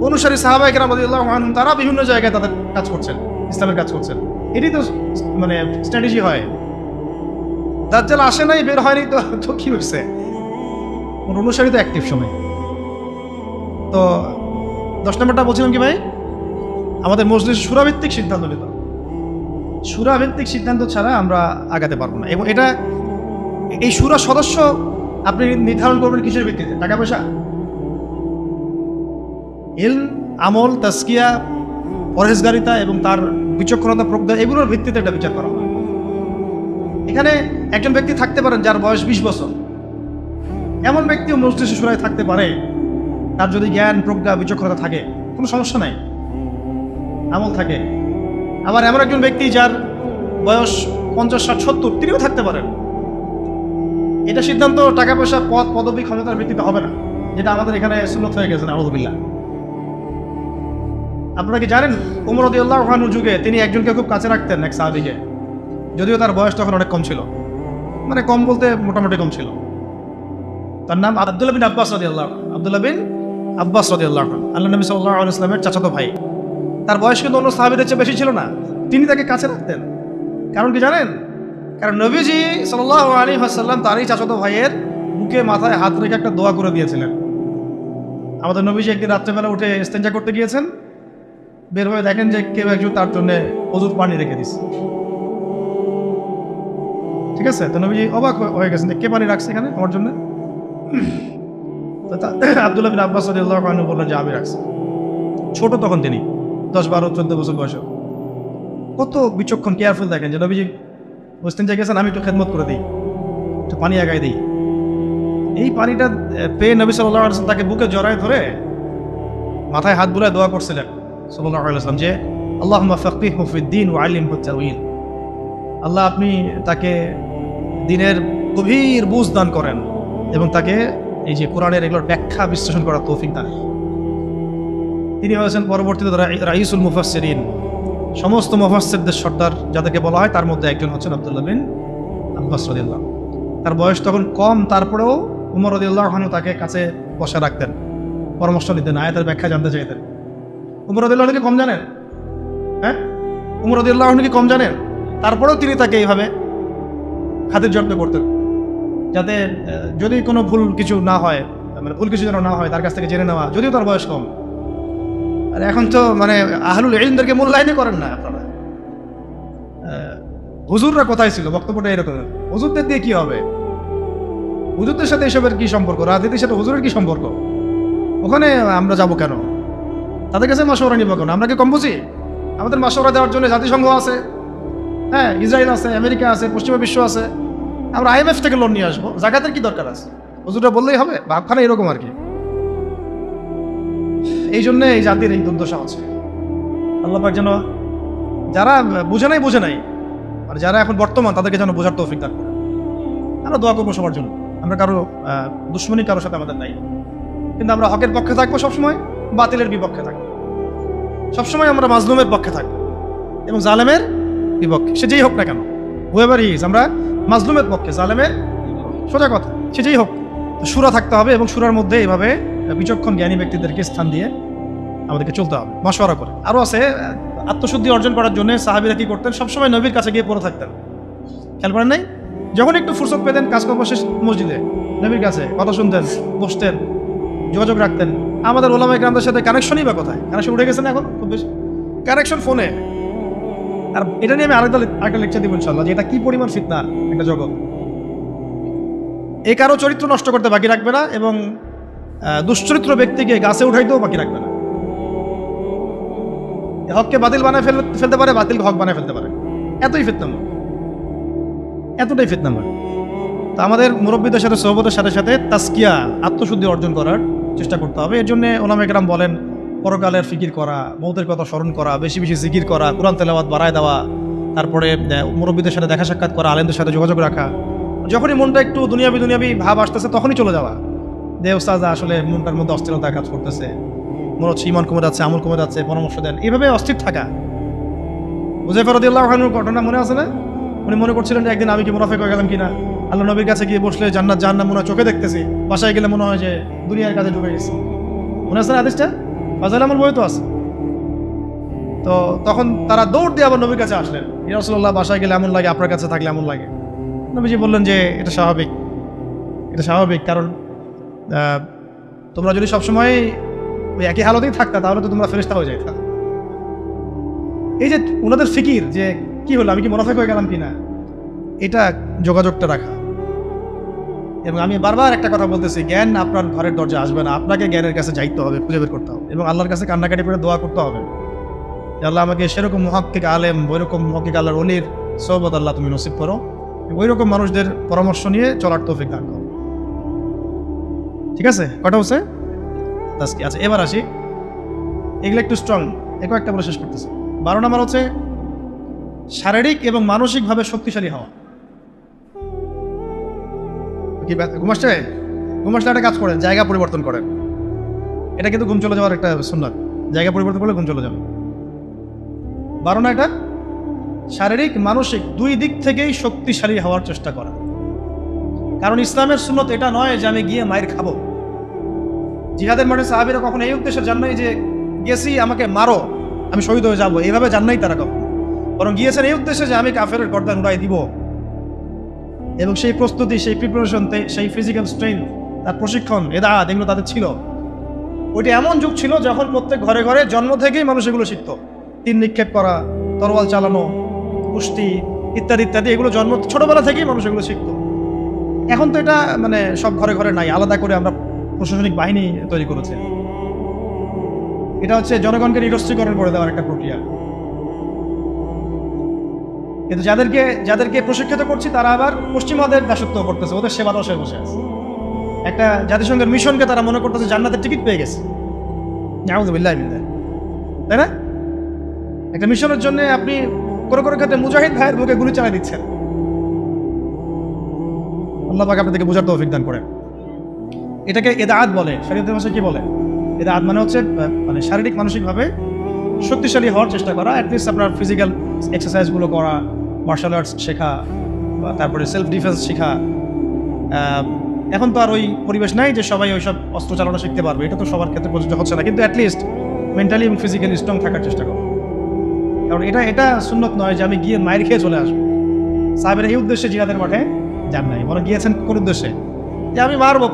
অনুসারী সাহাবায়ে কেরাম রাদিয়াল্লাহু আনহুম তারা বিভিন্ন জায়গায় তাদের কাজ করছেন, ইসলামের কাজ করছেন। এটি তো মানে স্ট্র্যাটেজি হয়। দাজ্জাল আসে নাই, বের হয়নি, তো কি হয়েছে? ওর অনুসারী তো অ্যাক্টিভ সময়। তো 10 নম্বরটা বলছিলাম কি ভাই, আমাদের মজলিস সূরাভিত্তিক সিদ্ধান্ত নিতে হবে। সূরাভিত্তিক সিদ্ধান্ত ছাড়া আমরা আগাতে পারবো না। এবং এই সূরা সদস্য আপনি নির্ধারণ করবেন কিসের ভিত্তিতে? টাকা পয়সা, ইলম, আমল, তাজকিয়া, পরহেজগারিতা এবং তার বিচক্ষণতা, প্রজ্ঞা, এগুলোর ভিত্তিতে এটা বিচার করা হয়। এখানে একজন ব্যক্তি থাকতে পারেন যার বয়স 20 বছর, এমন ব্যক্তিও মজলিসে সূরায় থাকতে পারে, তার যদি জ্ঞান, প্রজ্ঞা, বিচক্ষণতা থাকে, কোনো সমস্যা নাই, আমল থাকে। আবার এমন একজন ব্যক্তি যার বয়স 50, 60, 70, তিনিও থাকতে পারেন। এটা সিদ্ধান্ত টাকা পয়সা, পদ, পদবী, ক্ষমতার ভিত্তিতে হবে না, যেটা আমাদের এখানে সুন্নত হয়ে গেছে, নাউযুবিল্লাহ। আপনারা কি জানেন ওমর রাদিয়াল্লাহু আনহুর যুগে তিনি একজনকে খুব কাছে রাখতেন, এক সাহাবীকে। যদিও তার বয়স তখন অনেক কম ছিল, মানে কম বলতে মোটামুটি কম ছিল। তার নাম আব্দুল্লাহ বিন আব্বাস রাদিয়াল্লাহু আনহু। আব্দুল্লাহ বিন আব্বাস রাদিয়াল্লাহু আনহু আল্লাহ নবী সাল্লাল্লাহু আলাইহি ওয়াসাল্লামের চাচাতো ভাই। তার বয়স কিন্তু অন্য সাহাবীদের চেয়ে বেশি ছিল না, তিনি তাকে কাছে রাখতেন। কারণ কি জানেন? কারণ নবীজি সাল্লাল্লাহু আলাইহি ওয়াসাল্লাম তারই চাচাতো ভাইয়ের বুকে মাথায় হাত রেখে একটা দোয়া করে দিয়েছিলেন। আমাদের নবীজি একদিন রাত্রেবেলা উঠে ইস্তেঞ্জা করতে গিয়েছেন, বের হয়ে দেখেন যে কেউ একজন তার জন্য অজুর পানি রেখে দিচ্ছে। ঠিক আছে, তো নবীজি অবাক হয়ে গেছেন যে কে পানি রাখছে এখানে আমার জন্য। আব্দুল্লাহ বিন আব্বাস রাদিয়াল্লাহু আনহু বললেন যে আমি রাখছি। ছোট তখন তিনি 10, 12, 14 বছর বয়স। কত বিচক্ষণ, কেয়ারফুল দেখেন যে নবীজি ইস্তেঞ্জা গেছেন, আমি একটু খেদমত করে দিই, একটু পানি আগায় দিই। এই পানিটা পেয়ে নবী সাল্লাল্লাহু আলাইহি ওয়াসাল্লাম তাকে বুকে জড়ায় ধরে মাথায় হাত বুলায় দোয়া করছিলেন সাল্লাল্লাহু আলাইহি ওয়াসাল্লাম যে আল্লাহুম্মা ফাক্কিহহু ফিদ-দীন ওয়া আল্লিমহু তা'ওয়ীল। আল্লাহ আপনি তাকে দ্বীনের গভীর বুঝ দান করেন এবং তাকে এই যে কোরআনের এগুলোর ব্যাখ্যা বিশ্লেষণ করার তৌফিক দান। তিনি হয়েছেন পরবর্তীতে রাইসুল মুফাসসিরিন, সমস্ত মুফাসসিরদের সর্দার যাদেরকে বলা হয় তার মধ্যে একজন হচ্ছেন আব্দুল্লাহ বিন আব্বাস রাদিয়াল্লাহু। তার বয়স তখন কম, তারপরেও উমর রাদিয়াল্লাহু আনহু তাকে কাছে বসে রাখতেন, পরামর্শ নিতেন, আয়াতের ব্যাখ্যা জানতে চাইতেন। উমর রাদিয়াল্লাহু আনহু কি কম জানেন? হ্যাঁ, উমর রাদিয়াল্লাহু আনহু কি কম জানেন? তারপরেও তিনি তাকে এইভাবে খাতির যত্ন করতেন, যাতে যদি কোনো ভুল কিছু না হয়, মানে ভুল কিছু যেন না হয় তার কাছ থেকে জেনে নেওয়া, যদিও তার বয়স কম। আর এখন তো মানে আহলুল ইলমদেরকে মূল্যায়নই করেন না আপনারা। হুজুররা কোথায় ছিল? বক্তব্যটা এরকম, হুজুরদের দিয়ে কি হবে? হুজুরদের সাথে এসবের কি সম্পর্ক? রাজনীতির সাথে হুজুরের কি সম্পর্ক? ওখানে আমরা যাব কেন? তাদের কাছে মাশওয়ারা নিব কেন? আমরা কি কম বুঝি? আমাদের মাশওয়ারা দেওয়ার জন্য জাতিসংঘ আছে, হ্যাঁ, ইসরায়েল আছে, আমেরিকা আছে, পশ্চিমা বিশ্ব আছে। আমরা IMF থেকে লোন নিয়ে আসবো, জাকাতের কি দরকার আছে? হুজুররা বললেই হবে? ভাবখানা এরকম আর কি। এই জন্যে এই জাতির এই দুর্দশা আছে। আল্লাহ পাক যেন যারা বুঝে নাই, আর যারা এখন বর্তমান তাদেরকে যেন বোঝার তৌফিক দান করে। আমরা দোয়া করবো সবার জন্য। আমরা কারো দুশ্মনী কারোর সাথে আমাদের নাই, কিন্তু আমরা হকের পক্ষে থাকবো সবসময়, বাতিলের বিপক্ষে থাকবো সবসময়। আমরা মাজলুমের পক্ষে থাকবো এবং জালেমের বিপক্ষে, সে যেই হোক না কেন, হুয়েভার হি ইজ, আমরা মাজলুমের পক্ষে, জালেমের, সোজা কথা, সে যেই হোক। সূরা থাকতে হবে এবং সূরার মধ্যে এইভাবে বিচক্ষণ জ্ঞানী ব্যক্তিদেরকে স্থান দিয়ে আমাদেরকে চলতে হবে, মাশওয়ারা করে। আরও আছে, আত্মশুদ্ধি অর্জন করার জন্য সাহাবীরা কি করতেন? সবসময় নবীর কাছে গিয়ে পড়ে থাকতেন। খেয়াল করেন নাই? যখন একটু ফুরসত পেতেন, কাজকর্ম শেষ, মসজিদে নবীর কাছে কথা শুনতেন, বসতেন, যোগাযোগ রাখতেন। আমাদের ওলামায়ে কেরামদের সাথে কানেকশনই বা কোথায়? কানেকশন উঠে গেছে না এখন খুব বেশি, কানেকশন ফোনে। আর এটা নিয়ে আমি আরেকটা লেকচার দিব ইনশাআল্লাহ, যে এটা কি পরিমাণ ফিতনা একটা জগৎ। এই কারো চরিত্র নষ্ট করতে বাকি রাখবে না এবং দুশ্চরিত্র ব্যক্তিকে গাছে উঠাইতেও বাকি রাখবে না। হককে বাতিল বানায় ফেলতে পারে, বাতিলকে হক বানায় ফেলতে পারে। এতই ফিতনাময়, এতটাই ফিতনাময়। তো আমাদের মুরব্বীদের সাথে, সোহবতের সাথে সাথে তাসকিয়া, আত্মশুদ্ধি অর্জন করার চেষ্টা করতে হবে। এর জন্য ওলামায়ে কেরাম বলেন পরকালের ফিকির করা, মৌতের কথা স্মরণ করা, বেশি বেশি জিকির করা, কোরআন তেলাওয়াত বাড়ায় দেওয়া, তারপরে মুরব্বীদের সাথে দেখা সাক্ষাৎ করা, আলেমদের সাথে যোগাযোগ রাখা। যখনই মনটা একটু দুনিয়াবি ভাব আসতেছে তখনই চলে যাওয়া, যে ওস্তাদ আসলে মনটার মধ্যে অস্থিরতা কাজ করতেছে, মনে হচ্ছে ইমান কমে যাচ্ছে, আমল কমে যাচ্ছে, পরামর্শ দেন, এইভাবে অস্থির থাকা। হুযায়ফা রাদিয়াল্লাহু আনহুর ঘটনা মনে আছে না? উনি মনে করছিলেন যে একদিন আমি কি মুনাফিক হয়ে গেলাম কিনা, আল্লাহ নবীর কাছে গিয়ে বসলে জান্নাত জাহান্নাম মনে হয় চোখে দেখতেছি, বাসায় গেলে মনে হয় যে দুনিয়ার কাজে ঢুকে গেছি। মনে আছে না হাদিসটা? ফাজাইল আমল বই তো আছে। তো তখন তারা দৌড় দিয়ে আবার নবীর কাছে আসলেন, ইয়া রাসূলুল্লাহ, বাসায় গেলে এমন লাগে, আপনার কাছে থাকলে এমন লাগে। নবীজি বললেন যে এটা স্বাভাবিক, কারণ তোমরা যদি সবসময় ওই একই হালতেই থাকতা তাহলে তো তোমরা ফেরেশতা হয়ে যাইতা। এই যে ওনাদের ফিকির যে কি হলো, আমি কি মুনাফিক হয়ে গেলাম কিনা, এটা যোগাযোগটা রাখা। এবং আমি বারবার একটা কথা বলতেছি, জ্ঞান আপনার ঘরের দরজা আসবে না, আপনাকে জ্ঞানের কাছে যাইতে হবে, খুঁজে বের করতে হবে এবং আল্লাহর কাছে কান্নাকাটি করে দোয়া করতে হবে যে আল্লাহ আমাকে সেরকম মুহাক্কিক আলেম, ওইরকম মুহাক্কিক আল্লাহর ওলির সোহবত আল্লাহ তুমি নসিব করো, ওই রকম মানুষদের পরামর্শ নিয়ে চলার তৌফিক দান করো। ঠিক আছে, কটা হচ্ছে? আচ্ছা, এবার আসি, এগুলো একটু স্ট্রং, একটু একটা বলে শেষ করতেছে। 12 নম্বর হচ্ছে শারীরিক এবং মানসিকভাবে শক্তিশালী হওয়া। কি ঘুম আসলে একটা কাজ করেন, জায়গা পরিবর্তন করেন। এটা কিন্তু ঘুম চলে যাওয়ার একটা সুন্নাত, জায়গা পরিবর্তন করলে ঘুম চলে যাবে। 12 না এটা? শারীরিক মানসিক দুই দিক থেকেই শক্তিশালী হওয়ার চেষ্টা করা। কারণ ইসলামের সুন্নত এটা নয় যে আমি গিয়ে মায়ের খাবো। জিহাদের মাঠে সাহাবীরা কখনো এই উদ্দেশ্যে যান নাই যে গেছি আমাকে মারো আমি শহীদ হয়ে যাবো, এইভাবে যান নাই তারা কখনো। বরং গিয়েছেন এই উদ্দেশ্যে যে আমি কাফেরের গর্দান উড়াই দিব। এবং সেই প্রস্তুতি, সেই প্রিপারেশন, সেই ফিজিক্যাল স্ট্রেংথ, তার প্রশিক্ষণ, এদাত, এগুলো তাদের ছিল। ওইটা এমন যুগ ছিল যখন প্রত্যেক ঘরে ঘরে জন্ম থেকেই মানুষ এগুলো শিখত। তীর নিক্ষেপ করা, তরোয়াল চালানো, কুস্তি ইত্যাদি ইত্যাদি, এগুলো জন্ম ছোটবেলা থেকেই মানুষ এগুলো শিখত। এখন তো এটা মানে সব ঘরে ঘরে নাই, আলাদা করে আমরা প্রশাসনিক বাহিনী তৈরি করেছে। এটা হচ্ছে জনগণকে নিরস্ত্রীকরণ করে দেওয়ার একটা প্রক্রিয়া। কিন্তু যাদেরকে প্রশিক্ষিত করছি তারা আবার পশ্চিমাদের দাসত্ব করতেছে, ওদের সেবা দশে বসে আছে। একটা জাতিসংঘের মিশনকে তারা মনে করতেছে জান্নাতের টিকিট পেয়ে গেছে, নাউযুবিল্লাহি মিন যালিক, তাই না? একটা মিশনের জন্য আপনি কোনো ক্ষেত্রে মুজাহিদ ভাইয়ের বুকে গুলি চালিয়ে দিচ্ছেন। আল্লাহ পাক আপনাদেরকে বোঝার তৌফিক দান করেন। এটাকে ইদাআত বলে, শরীয়তের ভাষায় কি বলে? ইদাআত মানে হচ্ছে মানে শারীরিক মানসিকভাবে শক্তিশালী হওয়ার চেষ্টা করা। অ্যাটলিস্ট আপনার ফিজিক্যাল এক্সারসাইজগুলো করা, মার্শাল আর্টস শেখা, বা তারপরে সেলফ ডিফেন্স শেখা। এখন তো আর ওই পরিবেশ নাই যে সবাই ওইসব অস্ত্র চালানো শিখতে পারবে, এটা তো সবার ক্ষেত্রে প্রযোজ্য হচ্ছে না। কিন্তু অ্যাটলিস্ট মেন্টালি এবং ফিজিক্যালি স্ট্রং থাকার চেষ্টা করো। কারণ এটা সুন্নত নয় যে আমি গিয়ে মায়ের খেয়ে চলে আসবো। সাহাবেরা এই উদ্দেশ্যে জিহাদের মাঠে যান নাই, বরং গিয়েছেন কোন উদ্দেশ্যে? যে আমি মারবো,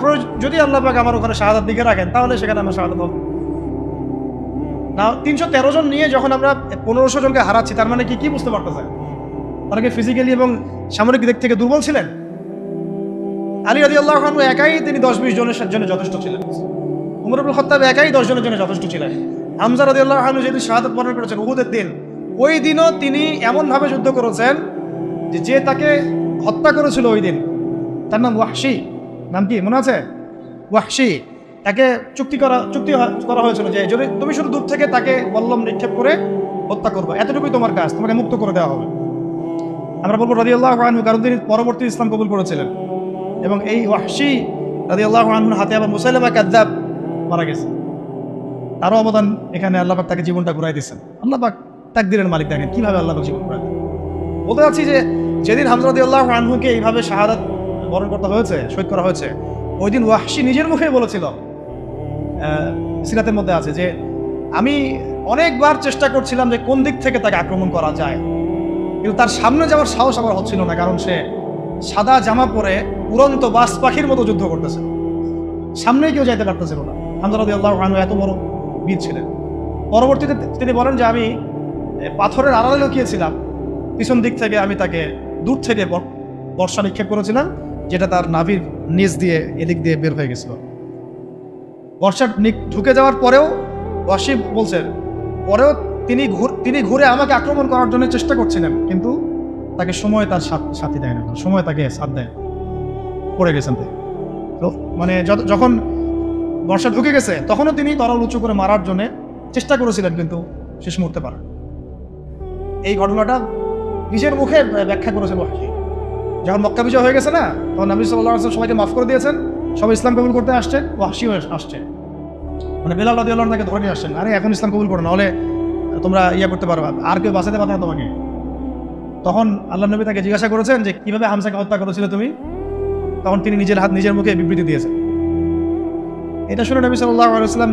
যদি আল্লাহ পাক আমার ওখানে শাহাদাত দিকে রাখেন তাহলে সেখানে আমার শাহাদাত হবে না। 313 জন নিয়ে যখন আমরা 1500 জনকে হারাচ্ছি, তার মানে কি বুঝতে পারতেছে? তারা কি ফিজিক্যালি এবং সামরিক দিক থেকে দুর্বল ছিলেন? আলী রাদিয়াল্লাহু আনহু একাই তিনি 10-20 জনের জন্য যথেষ্ট ছিলেন। উমর ইবনে খাত্তাব একাই 10 জনের জন্য যথেষ্ট ছিলেন। হামজা রাদিয়াল্লাহু আনহু যেদিন শাহাদাত বরণ করেছেন উহুদের দিন, ওই দিনও তিনি এমনভাবে যুদ্ধ করেছেন যে তাকে হত্যা করেছিল ওই দিন, তার নাম ওয়াহশী। নাম কি মনে আছে? ওয়াহশী। তাকে চুক্তি করা হয়েছিল যে যদি তুমি শুধু দূর থেকে তাকে বল্লম নিক্ষেপ করে হত্যা করবে, এতটুকুই তোমার কাজ, তোমাকে মুক্ত করে দেওয়া হবে। আমরা বলবো রাদিয়াল্লাহু আনহু, কারণ তিনি পরবর্তী ইসলাম কবুল করেছিলেন। এবং এই ওয়াহশী রাদিয়াল্লাহু আনহুর হাতে আবার মুসাইলামা কাযযাব মারা গেছে। তারও অবদান এখানে। আল্লাহ পাক তাকে জীবনটা ঘুরাই দিচ্ছেন। আল্লাহ পাক তাকদীরের মালিক, দেখেন কিভাবে আল্লাহ পাক জীবন ঘুরাই দেন। বলতে চাচ্ছি যে যেদিন হামজা রাদিয়াল্লাহু আনহুকে এইভাবে শাহাদাত বরণ করতে হয়েছে, শহীদ করা হয়েছে, ওই দিন ওয়াহশী নিজের মুখেই বলেছিল, সিরাতের মধ্যে আছে যে আমি অনেকবার চেষ্টা করছিলাম যে কোন দিক থেকে তাকে আক্রমণ করা যায়, কিন্তু তার সামনে যাওয়ার সাহস আমার হচ্ছিল না, কারণ সে সাদা জামা পরে উড়ন্ত বাস পাখির মতো যুদ্ধ করতেছে, সামনেই কেউ যাইতে পারতেছিল না। হামজা রাদিয়াল্লাহু আনহু এত বড় বীর ছিলেন। পরবর্তীতে তিনি বলেন যে আমি পাথরের আড়ালে লুকিয়েছিলাম, পিছন দিক থেকে আমি তাকে দূর থেকে বর্ষা নিক্ষেপ করেছিলাম, যেটা তার নাভির নিচ দিয়ে এদিক দিয়ে বের হয়ে গেছিল। বর্ষা ঢুকে যাওয়ার পরেও ওয়াহশী বলছেন, পরেও তিনি ঘুরে আমাকে আক্রমণ করার জন্য চেষ্টা করছিলেন, কিন্তু তাকে সময় তার সাথী দেয় না, সময় তাকে সাথ দেয়, পড়ে গেছেন। তো মানে যখন বর্ষা ঢুকে গেছে তখনও তিনি তরল উঁচু করে মারার জন্য চেষ্টা করেছিলেন, কিন্তু শেষ মুহূর্তে পারেন। এই ঘটনাটা নিজের মুখে ব্যাখ্যা করেছেন ওয়াহশী। যখন মক্কা বিজয় হয়ে গেছে না, তখন নবী সাল্লাল্লাহু আলাইহি ওয়াসাল্লাম সবাইকে মাফ করে দিয়েছেন, সবাই ইসলাম কবুল করতে আসছেন, ওয়াহশীও আসছে। মানে বেলাল রাদিয়াল্লাহু আনহু তাকে ধরে নিয়ে আসছেন, আরে এখন ইসলাম কবুল করো, নাহলে তোমরা করতে পারবা, আর কেউ বাঁচাতে পারবে না তোমাকে। তখন আল্লাহ নবী তাকে জিজ্ঞাসা করেছেন যে কিভাবে হামজাকে হত্যা করেছিলে তুমি? তখন তিনি নিজের মুখে বিবৃতি দিয়েছেন। এটা শুনে নবী সাল্লাল্লাহু আলাইহি ওয়াসাল্লাম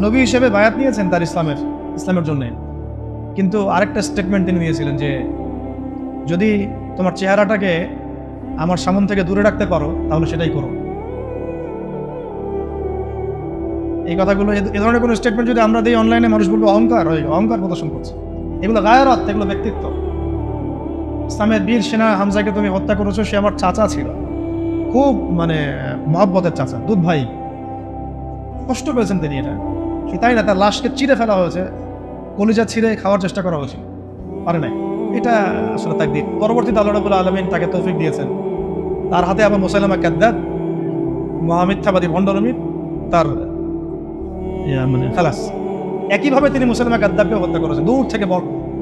নবী হিসেবে বায়াত নিয়েছেন তার ইসলামের জন্য। কিন্তু আরেকটা স্টেটমেন্ট তিনি দিয়েছিলেন যে যদি তোমার চেহারাটাকে আমার সামনে থেকে দূরে রাখতে পারো তাহলে সেটাই করো। এই কথাগুলো, এ ধরনের কোনো স্টেটমেন্ট যদি আমরা দিই অনলাইনে, মানুষ বলবে অহংকার প্রদর্শন করছে। এগুলো গায়রাত, এগুলো ব্যক্তিত্ব। ইসলামের বীর সেনা হামজাকে তুমি হত্যা করেছো, সে আমার চাচা ছিল, খুব মানে মহব্বতের চাচা, দুধ ভাই। কষ্ট পেয়েছেন তিনি, এটা তাই না? তার লাশকে চিড়ে ফেলা হয়েছে, কলিজা ছিঁড়ে খাওয়ার চেষ্টা করা হয়েছিল, পারে নাই। এটা আসলে তাকদীর। পরবর্তীতে আল্লাহ রাব্বুল আলামিন তাকে তৌফিক দিয়েছেন, তার হাতে আবার মুসাইলামা কাযযাব, মহামিথ্যাবাদী ভণ্ডনবী, তার মানে খালাস। একইভাবে তিনি মুসাইলামা কাযযাবকে হত্যা করেছেন, দূর থেকে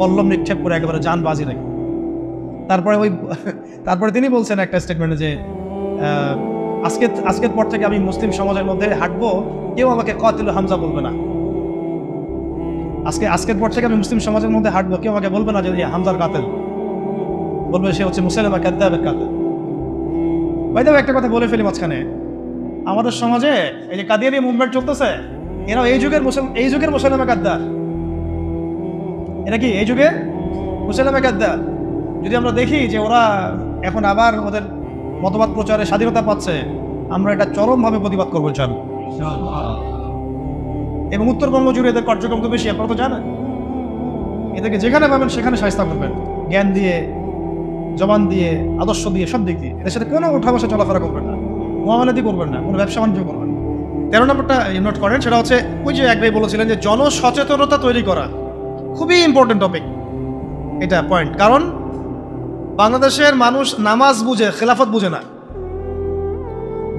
বল্লম নিক্ষেপ করে একেবারে জান বাজি রেখে। তারপরে তিনি বলছেন একটা স্টেটমেন্টে যে আজকের পর থেকে আমি মুসলিম সমাজের মধ্যে হাঁটবো, কেউ আমাকে কাতিল হামজা বলবে না। আজকের পর থেকে আমি মুসলিম সমাজের মধ্যে হাঁটবো, কেউ আমাকে বলবে না যে হামজার কাতিল। বলবে সে হচ্ছে মুসাইলামা কাযযাবের কাযযাব। বাইরে একটা কথা বলে ফেলি মাঝখানে, আমাদের সমাজে এই যে কাদিয়ানী মুভমেন্ট চলতেছে, এরা এই যুগের মুসাইলামা কাযযাব। এরা কি এই যুগে মুসাইলামা কাযযাব? যদি আমরা দেখি যে ওরা এখন আবার ওদের মতবাদ প্রচারে স্বাধীনতা পাচ্ছে, আমরা এটা চরমভাবে প্রতিবাদ করবো ইনশাআল্লাহ। এবং উত্তরবঙ্গ জুড়ে এদের কার্যক্রম তো বেশি, আপনারা তো জানেন। এদেরকে যেখানে পাবেন সেখানে শায়েস্তা করবেন, জ্ঞান দিয়ে, জবান দিয়ে, আদর্শ দিয়ে, সব দিক দিয়ে। এদের সাথে কোনো উঠা বসা চলাফেরা করবেন না, মুআমালাতি করবেন না, কোনো ব্যবসা বাণিজ্য করবেন না। 13 নম্বরটা নোট করেন, সেটা হচ্ছে ওই যে এক ভাই বলেছিলেন যে জনসচেতনতা তৈরি করা খুবই ইম্পর্টেন্ট টপিক। এটা পয়েন্ট, কারণ বাংলাদেশের মানুষ নামাজ বুঝে, খেলাফত বুঝে না।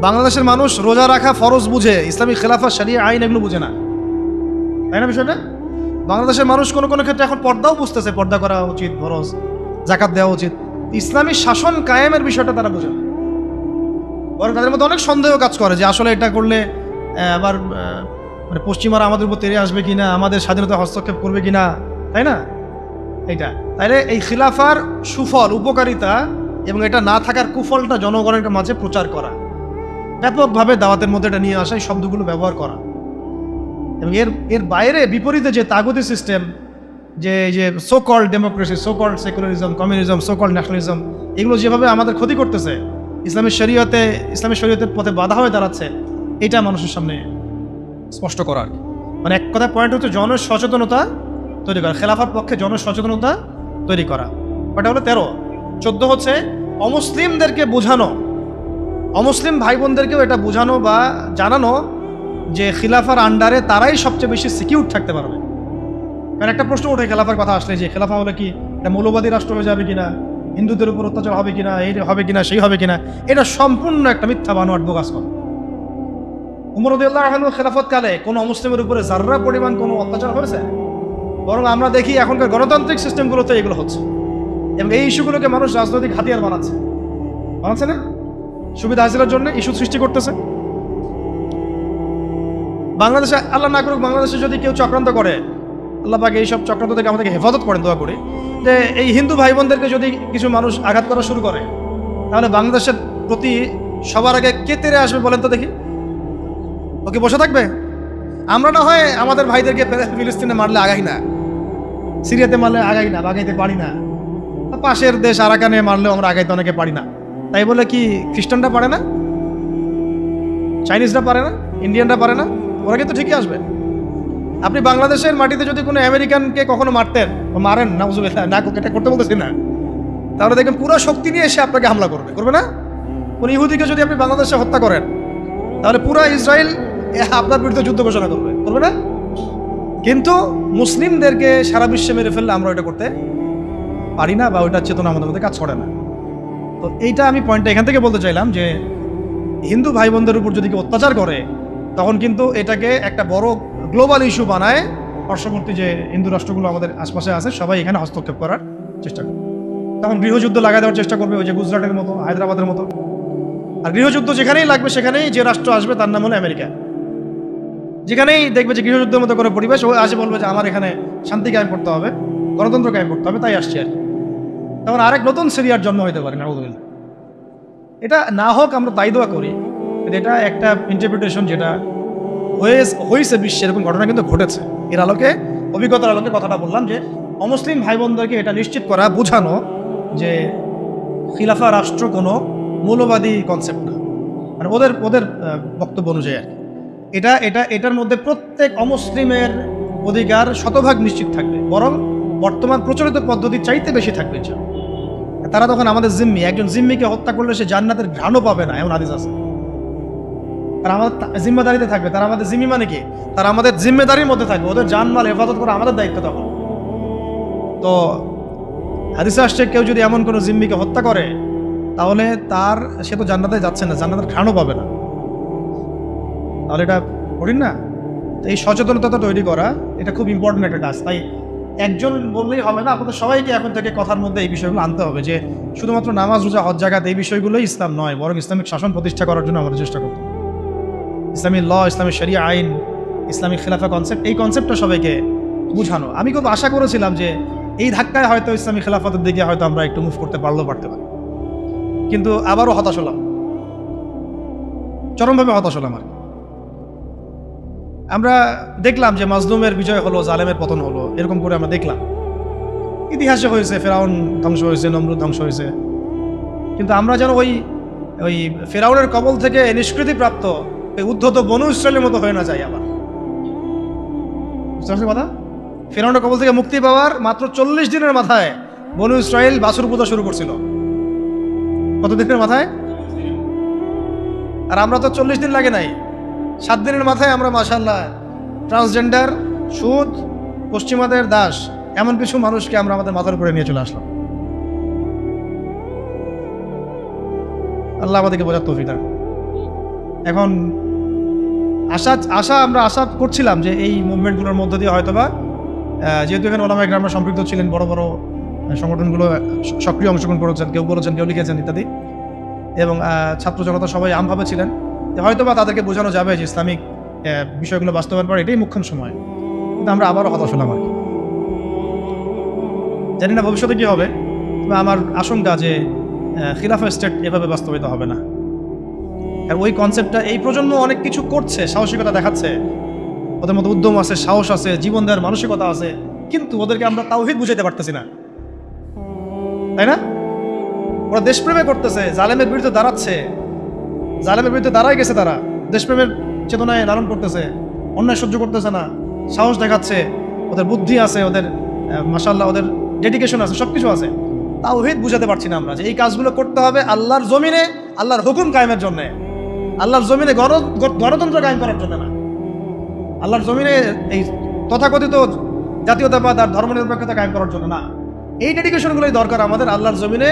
বাংলাদেশের মানুষ রোজা রাখা ফরজ বুঝে, ইসলামী খেলাফত, শরিয়া, আইন এগুলো বুঝে না, তাই না বিষয়টা? বাংলাদেশের মানুষ কোনো কোনো ক্ষেত্রে এখন পর্দাও বুঝতেছে, পর্দা করা উচিত, ফরজ, জাকাত দেওয়া উচিত। ইসলামী শাসন কায়েমের বিষয়টা তারা বুঝে না। বরং তাদের মধ্যে অনেক সন্দেহ কাজ করে যে আসলে এটা করলে আবার মানে পশ্চিমারা আমাদের উপর তেড়ে আসবে কিনা, আমাদের স্বাধীনতা হস্তক্ষেপ করবে কিনা, তাই না? এইটা তাইলে এই খিলাফার সুফল, উপকারিতা এবং এটা না থাকার কুফলটা জনগণের মাঝে প্রচার করা, ব্যাপকভাবে দাওয়াতের মধ্যে এটা নিয়ে আসা, এই শব্দগুলো ব্যবহার করা। এবং এর বাইরে বিপরীতে যে তাগুতি সিস্টেম, যে so called democracy, so called secularism, communism, so called nationalism, এগুলো যেভাবে আমাদের ক্ষতি করতেছে, ইসলামী শরীয়তের পথে বাধা হয়ে দাঁড়াচ্ছে, এটা মানুষের সামনে স্পষ্ট করা আর কি। মানে এক কথা পয়েন্ট হচ্ছে জনসচেতনতা তৈরি করা, খেলাফার পক্ষে জনসচেতনতা তৈরি করা। ওটা হলো 13। 14 হচ্ছে অমুসলিমদেরকে বোঝানো, অমুসলিম ভাই বোনদেরকেও এটা বোঝানো বা জানানো যে খিলাফার আন্ডারে তারাই সবচেয়ে বেশি সিকিউর থাকতে পারবে। কারণ একটা প্রশ্ন ওঠে খেলাফার কথা আসলে, যে খেলাফা হলে কি এটা মৌলবাদী রাষ্ট্র হয়ে যাবে কিনা, হিন্দুদের উপর অত্যাচার হবে কিনা, এই হবে কিনা, সেই হবে কিনা। এটা সম্পূর্ণ একটা মিথ্যা বানোয়াট বোগাস কথা। উমর রাদিয়াল্লাহু আনহু খেলাফত কালে কোনো অমুসলিমের উপরে যাররা পরিমাণ কোনো অত্যাচার হয়েছে? বরং আমরা দেখি এখনকার গণতান্ত্রিক সিস্টেমগুলোতে এগুলো হচ্ছে, এবং এই ইস্যুগুলোকে মানুষ রাজনৈতিক হাতিয়ার বানাচ্ছে না, সুবিধা হাসিলের জন্য ইস্যু সৃষ্টি করতেছে। বাংলাদেশে আল্লাহ না করুক, বাংলাদেশে যদি কেউ চক্রান্ত করে, আল্লাহ পাক এইসব চক্রান্ত থেকে আমাদেরকে হেফাজত করেন, দোয়া করি, যে এই হিন্দু ভাই বোনদেরকে যদি কিছু মানুষ আঘাত করা শুরু করে, তাহলে বাংলাদেশের প্রতি সবার আগে কে তেড়ে আসবে বলেন তো দেখি? ওকে বসে থাকবে? আমরা না হয় আমাদের ভাইদেরকে ফিলিস্তিনে মারলে আগাই না, সিরিয়াতে মারলে আগাই না, আগাইতে পারি না, পাশের দেশ আরাকানে মারলেও আমরা আগাইতে অনেকে পারি না। তাই বলে কি খ্রিস্টানরা পারে না, চাইনিজরা পারে না, ইন্ডিয়ানরা পারে না? ওরা কিন্তু ঠিকই আসবে। আপনি বাংলাদেশের মাটিতে যদি কোনো আমেরিকানকে কখনো মারতেন, মারেন না, না এটা করতে বলতেছি না, তাহলে দেখবেন পুরো শক্তি নিয়ে এসে আপনাকে হামলা করবে না? কোন ইহুদিকে যদি আপনি বাংলাদেশে হত্যা করেন, তাহলে পুরো ইসরায়েল আপনার বিরুদ্ধে যুদ্ধ ঘোষণা করবে না? কিন্তু মুসলিমদেরকে সারা বিশ্বে মেরে ফেললে আমরা ওইটা করতে পারি না, বা ওইটার চেতনা আমাদের মধ্যে কাজ করে না। তো এইটা আমি পয়েন্টটা এখান থেকে বলতে চাইলাম যে হিন্দু ভাই বোনদের উপর যদি কেউ অত্যাচার করে, তখন কিন্তু এটাকে একটা বড় গ্লোবাল ইস্যু বানায়, পার্শ্ববর্তী যে হিন্দু রাষ্ট্রগুলো আমাদের আশপাশে আছে সবাই এখানে হস্তক্ষেপ করার চেষ্টা করবে। তখন গৃহযুদ্ধ লাগাই দেওয়ার চেষ্টা করবে, ওই যে গুজরাটের মতো, হায়দ্রাবাদের মতো। আর গৃহযুদ্ধ যেখানেই লাগবে সেখানেই যে রাষ্ট্র আসবে তার নাম হলো আমেরিকা। যেখানেই দেখবে যে গৃহযুদ্ধের মতো করে পরিবেশ, ও আসে বলবে যে আমার এখানে শান্তি কায়েম করতে হবে, গণতন্ত্র কায়েম করতে হবে, তাই আসছি আর কি। তখন আরেক নতুন সিরিয়ার জন্ম হইতে পারে, নাউযুবিল্লাহ। এটা না হোক, আমরা তাই দোয়া করি। এটা একটা ইন্টারপ্রিটেশন যেটা হয়েছে বিশ্বে, এরকম ঘটনা কিন্তু ঘটেছে। এর আলোকে, অভিজ্ঞতার আলোকে কথাটা বললাম যে অমুসলিম ভাই বোনদেরকে এটা নিশ্চিত করা, বোঝানো যে খিলাফা রাষ্ট্র কোনো মৌলবাদী কনসেপ্ট না, মানে ওদের বক্তব্য অনুযায়ী আর কি। এটার মধ্যে প্রত্যেক অমুসলিমের অধিকার শতভাগ নিশ্চিত থাকবে, বরং বর্তমান প্রচলিত পদ্ধতির চাইতে বেশি থাকবে। তারা তখন আমাদের জিম্মি, একজন জিম্মিকে হত্যা করলে সে জান্নাতের ঘ্রাণও পাবে না, এমন হাদিস আছে। তারা আমাদের জিম্মেদারিতে থাকবে, তারা আমাদের জিম্মি মানে কি, তারা আমাদের জিম্মেদারির মধ্যে থাকবে, ওদের জানমাল হেফাজত করা আমাদের দায়িত্ব তখন। তো হাদিসে আসছে কেউ যদি এমন কোনো জিম্মিকে হত্যা করে, তাহলে সে তো জান্নাতে যাচ্ছে না, জান্নাতের ঘ্রাণও পাবে না। তাহলে এটা কঠিন না? এই সচেতনতা তৈরি করা এটা খুব ইম্পর্টেন্ট একটা কাজ। তাই একজন বললেই হবে না, আপনাদের সবাইকে এখন থেকে কথার মধ্যে এই বিষয়গুলো আনতে হবে যে শুধুমাত্র নামাজ, রোজা, হজ, জাকাত এই বিষয়গুলোই ইসলাম নয়, বরং ইসলামিক শাসন প্রতিষ্ঠা করার জন্য আমাদের চেষ্টা করতে হবে। ইসলামী ল, ইসলামী শরিয়া আইন, ইসলামিক খেলাফা কনসেপ্ট, এই কনসেপ্টটা সবাইকে বুঝানো। আমি খুব আশা করেছিলাম যে এই ধাক্কায় হয়তো ইসলামী খেলাফতের দিকে হয়তো আমরা একটু মুভ করতে পারতে পারি, কিন্তু আবারও হতাশ হলাম, চরমভাবে হতাশ হলাম। আর আমরা দেখলাম যে মাজলুমের বিজয় হলো, জালেমের পতন হলো, এরকম করে আমরা দেখলাম। ইতিহাসে হয়েছে, ফেরাউন ধ্বংস হয়েছে, নমরুদ ধ্বংস হয়েছে, কিন্তু আমরা যেন ওই ফেরাউনের কবল থেকে নিষ্কৃতিপ্রাপ্ত এই উদ্ধত বনু ইসরায়েলের মতো হয়ে না যায় আবার। বুঝতে পারছি কথা? ফেরাউনের কবল থেকে মুক্তি পাওয়ার মাত্র 40 দিনের মাথায় বনু ইসরায়েল বাছুর পূজা শুরু করছিল। কত দিনের মাথায়? আর আমরা তো 40 দিন লাগে নাই, 7 দিনের মাথায় আমরা মাশাআল্লাহ ট্রান্সজেন্ডার, সুদ, পশ্চিমাদের দাস, এমন কিছু মানুষকে আমরা আমাদের মাথার উপরে নিয়ে চলে আসলাম। আল্লাহ আমাদেরকে বোঝার তৌফিক দান। এখন আমরা আশা করছিলাম যে এই মুভমেন্টগুলোর মধ্য দিয়ে হয়তোবা, যেহেতু এখানে ওলামায়ে কেরাম সম্পৃক্ত ছিলেন, বড় বড় সংগঠনগুলো সক্রিয় অংশগ্রহণ করেছেন, কেউ বলেছেন, কেউ লিখেছেন ইত্যাদি, এবং ছাত্র জনতা সবাই আমভাবে ছিলেন, হয়তোবা তাদেরকে বোঝানো যাবে যে ইসলামিক বিষয়গুলো বাস্তবায়ন করা এটাই মুখ্য সময়। কিন্তু আমরা আবারও হতাশ হলাম আর কি। জানি না ভবিষ্যতে কী হবে, তবে আমার আশঙ্কা যে খিলাফা স্টেট এভাবে বাস্তবায়িত হবে না। আর ওই কনসেপ্টটা এই প্রজন্ম অনেক কিছু করছে, সাহসিকতা দেখাচ্ছে, ওদের মধ্যে উদ্যম আছে, সাহস আছে, জীবন দেওয়ার মানসিকতা আছে, কিন্তু ওদেরকে আমরা তাওহীদ বুঝাইতে পারতেছি না, তাই না? ওরা দেশপ্রেমে করতেছে, জালেমের বিরুদ্ধে দাঁড়াচ্ছে, জালেমের বিরুদ্ধে দাঁড়াই গেছে, তারা দেশপ্রেমের চেতনায় লালন করতেছে, অন্যায় সহ্য করতেছে না, সাহস দেখাচ্ছে, ওদের বুদ্ধি আছে, ওদের মাশাআল্লাহ ওদের ডেডিকেশন আছে, সব কিছু আছে। তাওহীদ বুঝাতে পারছি না আমরা যে এই কাজগুলো করতে হবে আল্লাহর জমিনে, আল্লাহর হুকুম কায়েমের জন্য, আল্লাহর জমিনে গণতন্ত্র কায়েম করার জন্য না, আল্লাহর জমিনে এই তথাকথিত জাতীয়তাবাদ আর ধর্মনিরপেক্ষতা কায়েম করার জন্য না। এই ডেডিকেশনগুলোই দরকার আমাদের আল্লাহর জমিনে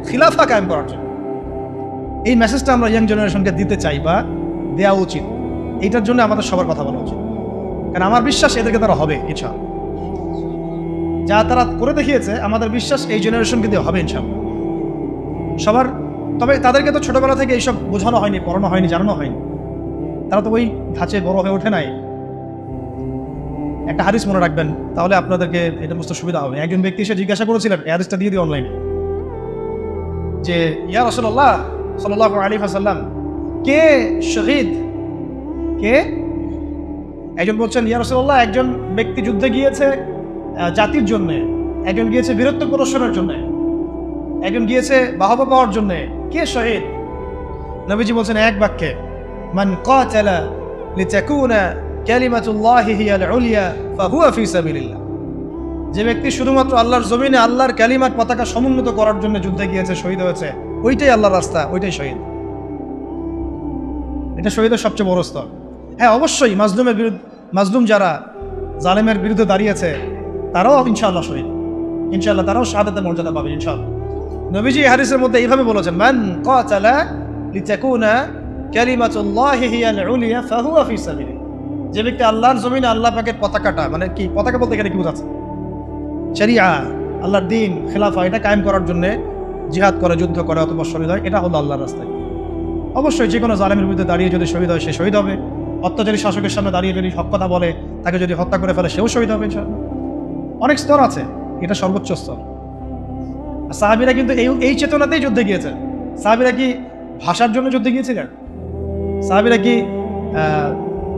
খিলাফা কায়েম করার জন্য। এই মেসেজটা আমরা ইয়াং জেনারেশনকে দিতে চাই বা দেওয়া উচিত। এইটার জন্য আমাদের সবার কথা বলা উচিত, কারণ আমার বিশ্বাস এদেরকে তারা হবে ইনশাআল্লাহ। যা তারা করে দেখিয়েছে, আমাদের বিশ্বাস এই জেনারেশনকে দিয়ে হবে ইনশাআল্লাহ সবার। তবে তাদেরকে তো ছোটবেলা থেকে এইসব বোঝানো হয়নি, পড়ানো হয়নি, জানানো হয়নি, তারা তো ওই ধাঁচে বড় হয়ে ওঠে নাই। একটা হাদিস মনে রাখবেন, তাহলে আপনাদেরকে এটা বুঝতে সুবিধা হবে। একজন ব্যক্তি এসে জিজ্ঞাসা করেছিলেন, এই হাদিসটা দিয়ে দিই অনলাইনে, যে ইয়া রাসূলুল্লাহ সাল্লাল্লাহু আলাইহি ওয়াসাল্লাম, কে শহীদ, কে? একজন বলছেন, ইয়া রাসূলুল্লাহ, একজন ব্যক্তি যুদ্ধে গিয়েছে জাতির জন্য, একজন গিয়েছে বীরত্ব প্রদর্শনের জন্য, একজন গিয়েছে বাহবা পাওয়ার জন্য, কে শহীদ? নবীজি বলছেন এক বাক্যে, মান কাতালা লিতাকুনা কালিমাতুল্লাহি হিয়াল উলিয়া ফাহুয়া ফি সাবিলিল্লাহ। যে ব্যক্তি শুধুমাত্র আল্লাহর জমিনে আল্লাহর কালিমার পতাকা সমুন্নত করার জন্য যুদ্ধে গিয়েছে, শহীদ হয়েছে, ওইটাই আল্লাহর রাস্তা, ওইটাই শহীদ। এটা শহীদের সবচেয়ে বড় স্তর। হ্যাঁ, অবশ্যই মাজলুম যারা জালেমের বিরুদ্ধে দাঁড়িয়েছে তারাও ইনশাআল্লাহ শহীদ, ইনশাআল্লাহ তারাও শাহাদাতের মর্যাদা পাবে ইনশাআল্লাহ। নবীজি হাদিসের মধ্যে এইভাবে বলেছেন, মান কাতালা লিতাকুনা কালিমাতুল্লাহি হিয়াল উলিয়া ফাহুয়া ফি সাবিলিল্লাহ। যে ব্যক্তি আল্লাহর জমিনে আল্লাহ পাকের পতাকাটা, মানে কি পতাকা বলতে এখানে কি বোঝাচ্ছে? শরিয়া, আল্লাহর দ্বীন, খেলাফা, এটা কায়েম করার জন্য জিহাদ করে, যুদ্ধ করে, অথবা শহীদ হয়, এটা হলো আল্লাহর রাস্তায়। অবশ্যই যে কোনো জালেমের বিরুদ্ধে দাঁড়িয়ে যদি শহীদ হয়, সে শহীদ হবে। অত্যাচারী শাসকের সামনে দাঁড়িয়ে যদি হক কথা বলে, তাকে যদি হত্যা করে ফেলে, সেও শহীদ হবে ইনশাআল্লাহ। অনেক স্তর আছে, এটা সর্বোচ্চ স্তর। সাহাবীরা কিন্তু এই চেতনাতেই যুদ্ধে গিয়েছেন। সাহাবীরা কি ভাষার জন্য যুদ্ধে গিয়েছিলেন? সাহাবীরা কি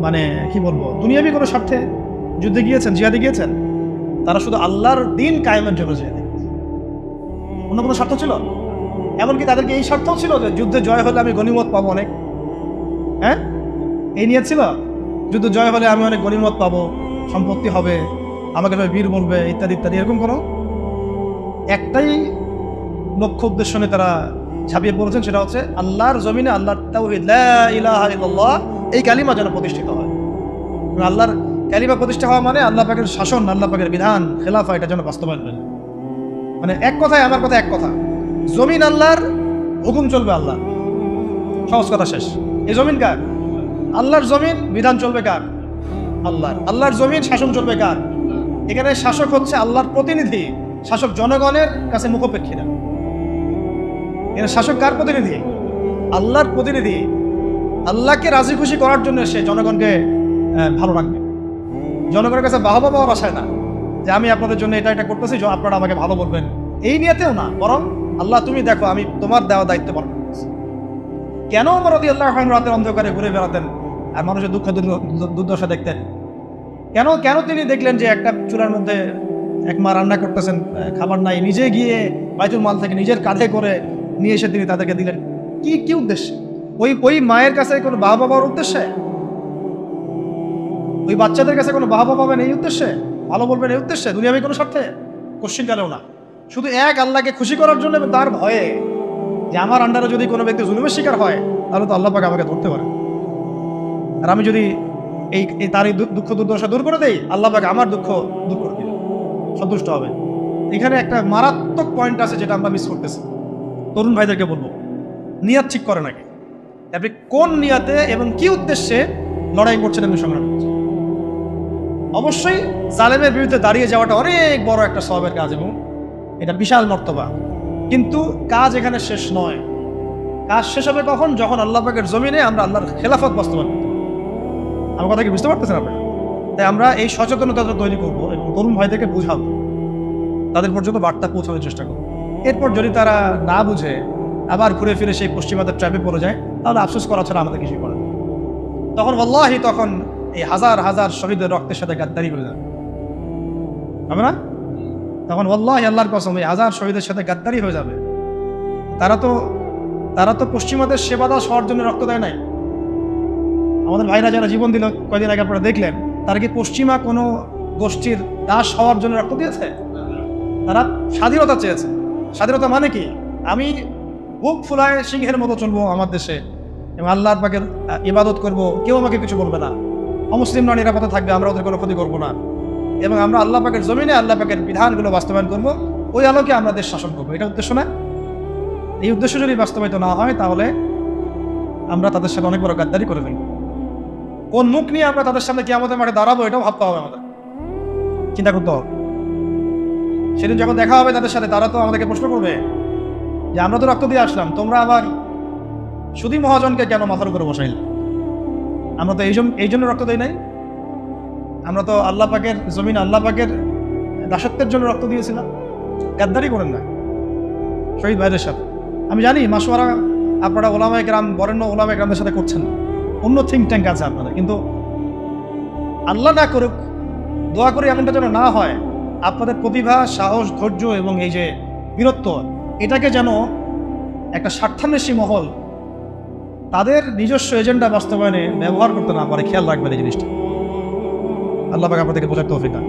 মানে কি বলবো, দুনিয়াবি কোনো স্বার্থে যুদ্ধে গিয়েছেন, জিহাদে গিয়েছেন? তারা শুধু আল্লাহর দ্বীন কায়েমের জন্য জিহাদে গিয়েছে। অন্য কোনো স্বার্থ ছিল? এমনকি তাদেরকে এই স্বার্থও ছিল যে যুদ্ধে জয় হলে আমি গনিমত পাবো অনেক। হ্যাঁ, এই নিয়ত ছিল, যুদ্ধ জয় হলে আমি অনেক গনিমত পাবো, সম্পত্তি হবে, আমাকে বীর বলবে, ইত্যাদি ইত্যাদি। এরকম কোনো একটাই লক্ষ্য উদ্দেশ্য নিয়ে তারা ঝাঁপিয়ে পড়েছেন, সেটা হচ্ছে আল্লাহর জমিনে আল্লাহর তাওহীদ, লা ইলাহা ইল্লাল্লাহ, এই কালিমা যেন প্রতিষ্ঠিত হয়। আল্লাহর কালিমা প্রতিষ্ঠা হওয়া মানে আল্লাহ পাকের শাসন, আল্লাহ পাকের বিধান, খেলাফা, এটা যেন বাস্তবায়ন হয়। মানে এক কথায়, আমার কথা এক কথা, জমিন আল্লাহর, হুকুম চলবে আল্লাহ, সহজ কথা শেষ। এই জমিন কার? আল্লাহর জমিন, বিধান চলবে কার? আল্লাহর। আল্লাহর জমিন, শাসন চলবে কার? এখানে শাসক হচ্ছে আল্লাহর প্রতিনিধি, শাসক জনগণের কাছে মুখাপেক্ষী না। এখানে শাসক কার প্রতিনিধি? আল্লাহর প্রতিনিধি। আল্লাহকে রাজি খুশি করার জন্য সে জনগণকে ভালো রাখবে, জনগণের কাছে বাহবা পাওয়ার আশায় না, যে আমি আপনাদের জন্য এটা এটা করতেছি, যে আপনারা আমাকে ভালো বলবেন, এই নিয়েতেও না, বরং আল্লাহ তুমি দেখো আমি তোমার দেওয়া দায়িত্ব পালন করতেছি। কেন ওমর রাদিয়াল্লাহু আনহু রাতের অন্ধকারে ঘুরে বেড়াতেন আর মানুষের দুঃখ দুর্দশা দেখতেন? কেন কেন তিনি দেখলেন যে একটা চুলার মধ্যে এক মা রান্না করতেছেন, খাবার নাই, নিজে গিয়ে বাইতুল মাল থেকে নিজের কাঁধে করে নিয়ে এসে তিনি তাদেরকে দিলেন? কি কি উদ্দেশ্যে? ওই মায়ের কাছে কোনো বাবা পাওয়ার উদ্দেশ্যে? ওই বাচ্চাদের কাছে কোনো বাবা পাবেন এই উদ্দেশ্যে? ভালো বলবেন এই উদ্দেশ্যে? দুনিয়াবি কোনো স্বার্থে? কোশ্চিনকালেও না। শুধু এক আল্লাহকে খুশি করার জন্য এবং তার ভয়ে যে আমার আন্ডারে যদি কোনো ব্যক্তি জুলুমের শিকার হয় তাহলে তো আল্লাহ পাক আমাকে ধরতে পারে, আর আমি যদি এই তার এই দুঃখ দুর্দশা দূর করে দেই, আল্লাহ পাক আমার দুঃখ দূর করে দিল, সন্তুষ্ট হবে। এখানে একটা মারাত্মক পয়েন্ট আছে যেটা আমরা মিস করতেছি। তরুণ ভাইদেরকে বলবো, নিয়াত ঠিক করে নাকি? আপনি কোন নিয়াতে এবং কি উদ্দেশ্যে লড়াই করছেন এবং সংগ্রাম করছেন? অবশ্যই জালেমের বিরুদ্ধে দাঁড়িয়ে যাওয়াটা অনেক বড় একটা সওয়াবের কাজ এবং এটা বিশাল মর্তবা, কিন্তু কাজ এখানে শেষ নয়। কাজ শেষ হবে কখন? যখন আল্লাহ পাকের জমিনে আমরা আল্লাহর খেলাফত বাস্তবায়ন করব। আমার কথা কি বুঝতে পারতেছেন আপনারা? তাই আমরা এই সচেতনতা তৈরি করবো এবং তরুণ ভাইদেরকে বুঝাবো, তাদের পর্যন্ত বার্তা পৌঁছানোর চেষ্টা করবো। এরপর যদি তারা না বুঝে আবার ঘুরে ফিরে সেই পশ্চিমাদের ট্র্যাপে পড়ে যায়, তাহলে আফসোস করা ছাড়া আমাদের কিছুই করার নেই। তখন ওয়াল্লাহি তখন এই হাজার হাজার শহীদের রক্তের সাথে গাদ্দারি হয়ে যাবে, হবে না? তখন ওয়াল্লাহি আল্লাহর কসম এই হাজার শহীদের সাথে গাদ্দারি হয়ে যাবে। তারা তো পশ্চিমাদের সেবা দাস হওয়ার জন্য রক্ত দেয় নাই। আমাদের ভাইরা যারা জীবন দিল কয়দিন আগে আপনারা দেখলেন, তারা কি পশ্চিমা কোনো গোষ্ঠীর দাস হওয়ার জন্য রক্ত দিয়েছে? তারা স্বাধীনতা চেয়েছে। স্বাধীনতা মানে কি? আমি বুক ফুলায় সিংহের মতো চলবো আমার দেশে এবং আল্লাহর পাকের ইবাদত করব, কেউ আমাকে কিছু বলবে না, অমুসলিমরা নিরাপদে থাকবে, আমরা ওদের কোনো ক্ষতি করবো না, এবং আমরা আল্লাহ পাকের জমিনে আল্লাহ পাকের বিধানগুলো বাস্তবায়ন করবো, ওই আলোকে আমরা দেশ শাসন করবো। এটা উদ্দেশ্য না? এই উদ্দেশ্য যদি বাস্তবায়িত না হয় তাহলে আমরা তাদের সাথে অনেক বড় গাদ্দারি করে ফেলব। কোন মুখ নিয়ে আমরা তাদের সামনে কিয়ামতের মাঠে দাঁড়াবো এটাও ভাবতে হবে, আমাদের চিন্তা করতে হবে। সেদিন যখন দেখা হবে তাদের সাথে, তারা তো আমাদেরকে প্রশ্ন করবে যে আমরা তো রক্ত দিয়ে আসলাম, তোমরা আবার সুধী মহাজনকে কেন মাথার উপরে বসাইলে? আমরা তো এই জন্য রক্ত দেই নাই, আমরা তো আল্লাহ পাকের জমিন আল্লাহ পাকের দাসত্বের জন্য রক্ত দিয়েছিলাম। গাদ্দারি করেন না শহীদ ভাইদের সাথে। আমি জানি মাসওয়ারা আপনারা ওলামায়ে কেরাম, বরেণ্য ওলামায়ে কেরামদের সাথে করছেন, অন্য থিঙ্ক ট্যাঙ্ক আছে আপনাদের, কিন্তু আল্লাহ না করুক, দোয়া করে এমনটা যেন না হয়। আপনাদের প্রতিভা, সাহস, ধৈর্য এবং এই যে বীরত্ব, এটাকে যেন একটা স্বার্থান্বেষী মহল তাদের নিজস্ব এজেন্ডা বাস্তবায়নে ব্যবহার করতে না পারে, খেয়াল রাখবেন এই জিনিসটা। আল্লাহ পাক আপনাদেরকে বোঝার তৌফিক দান।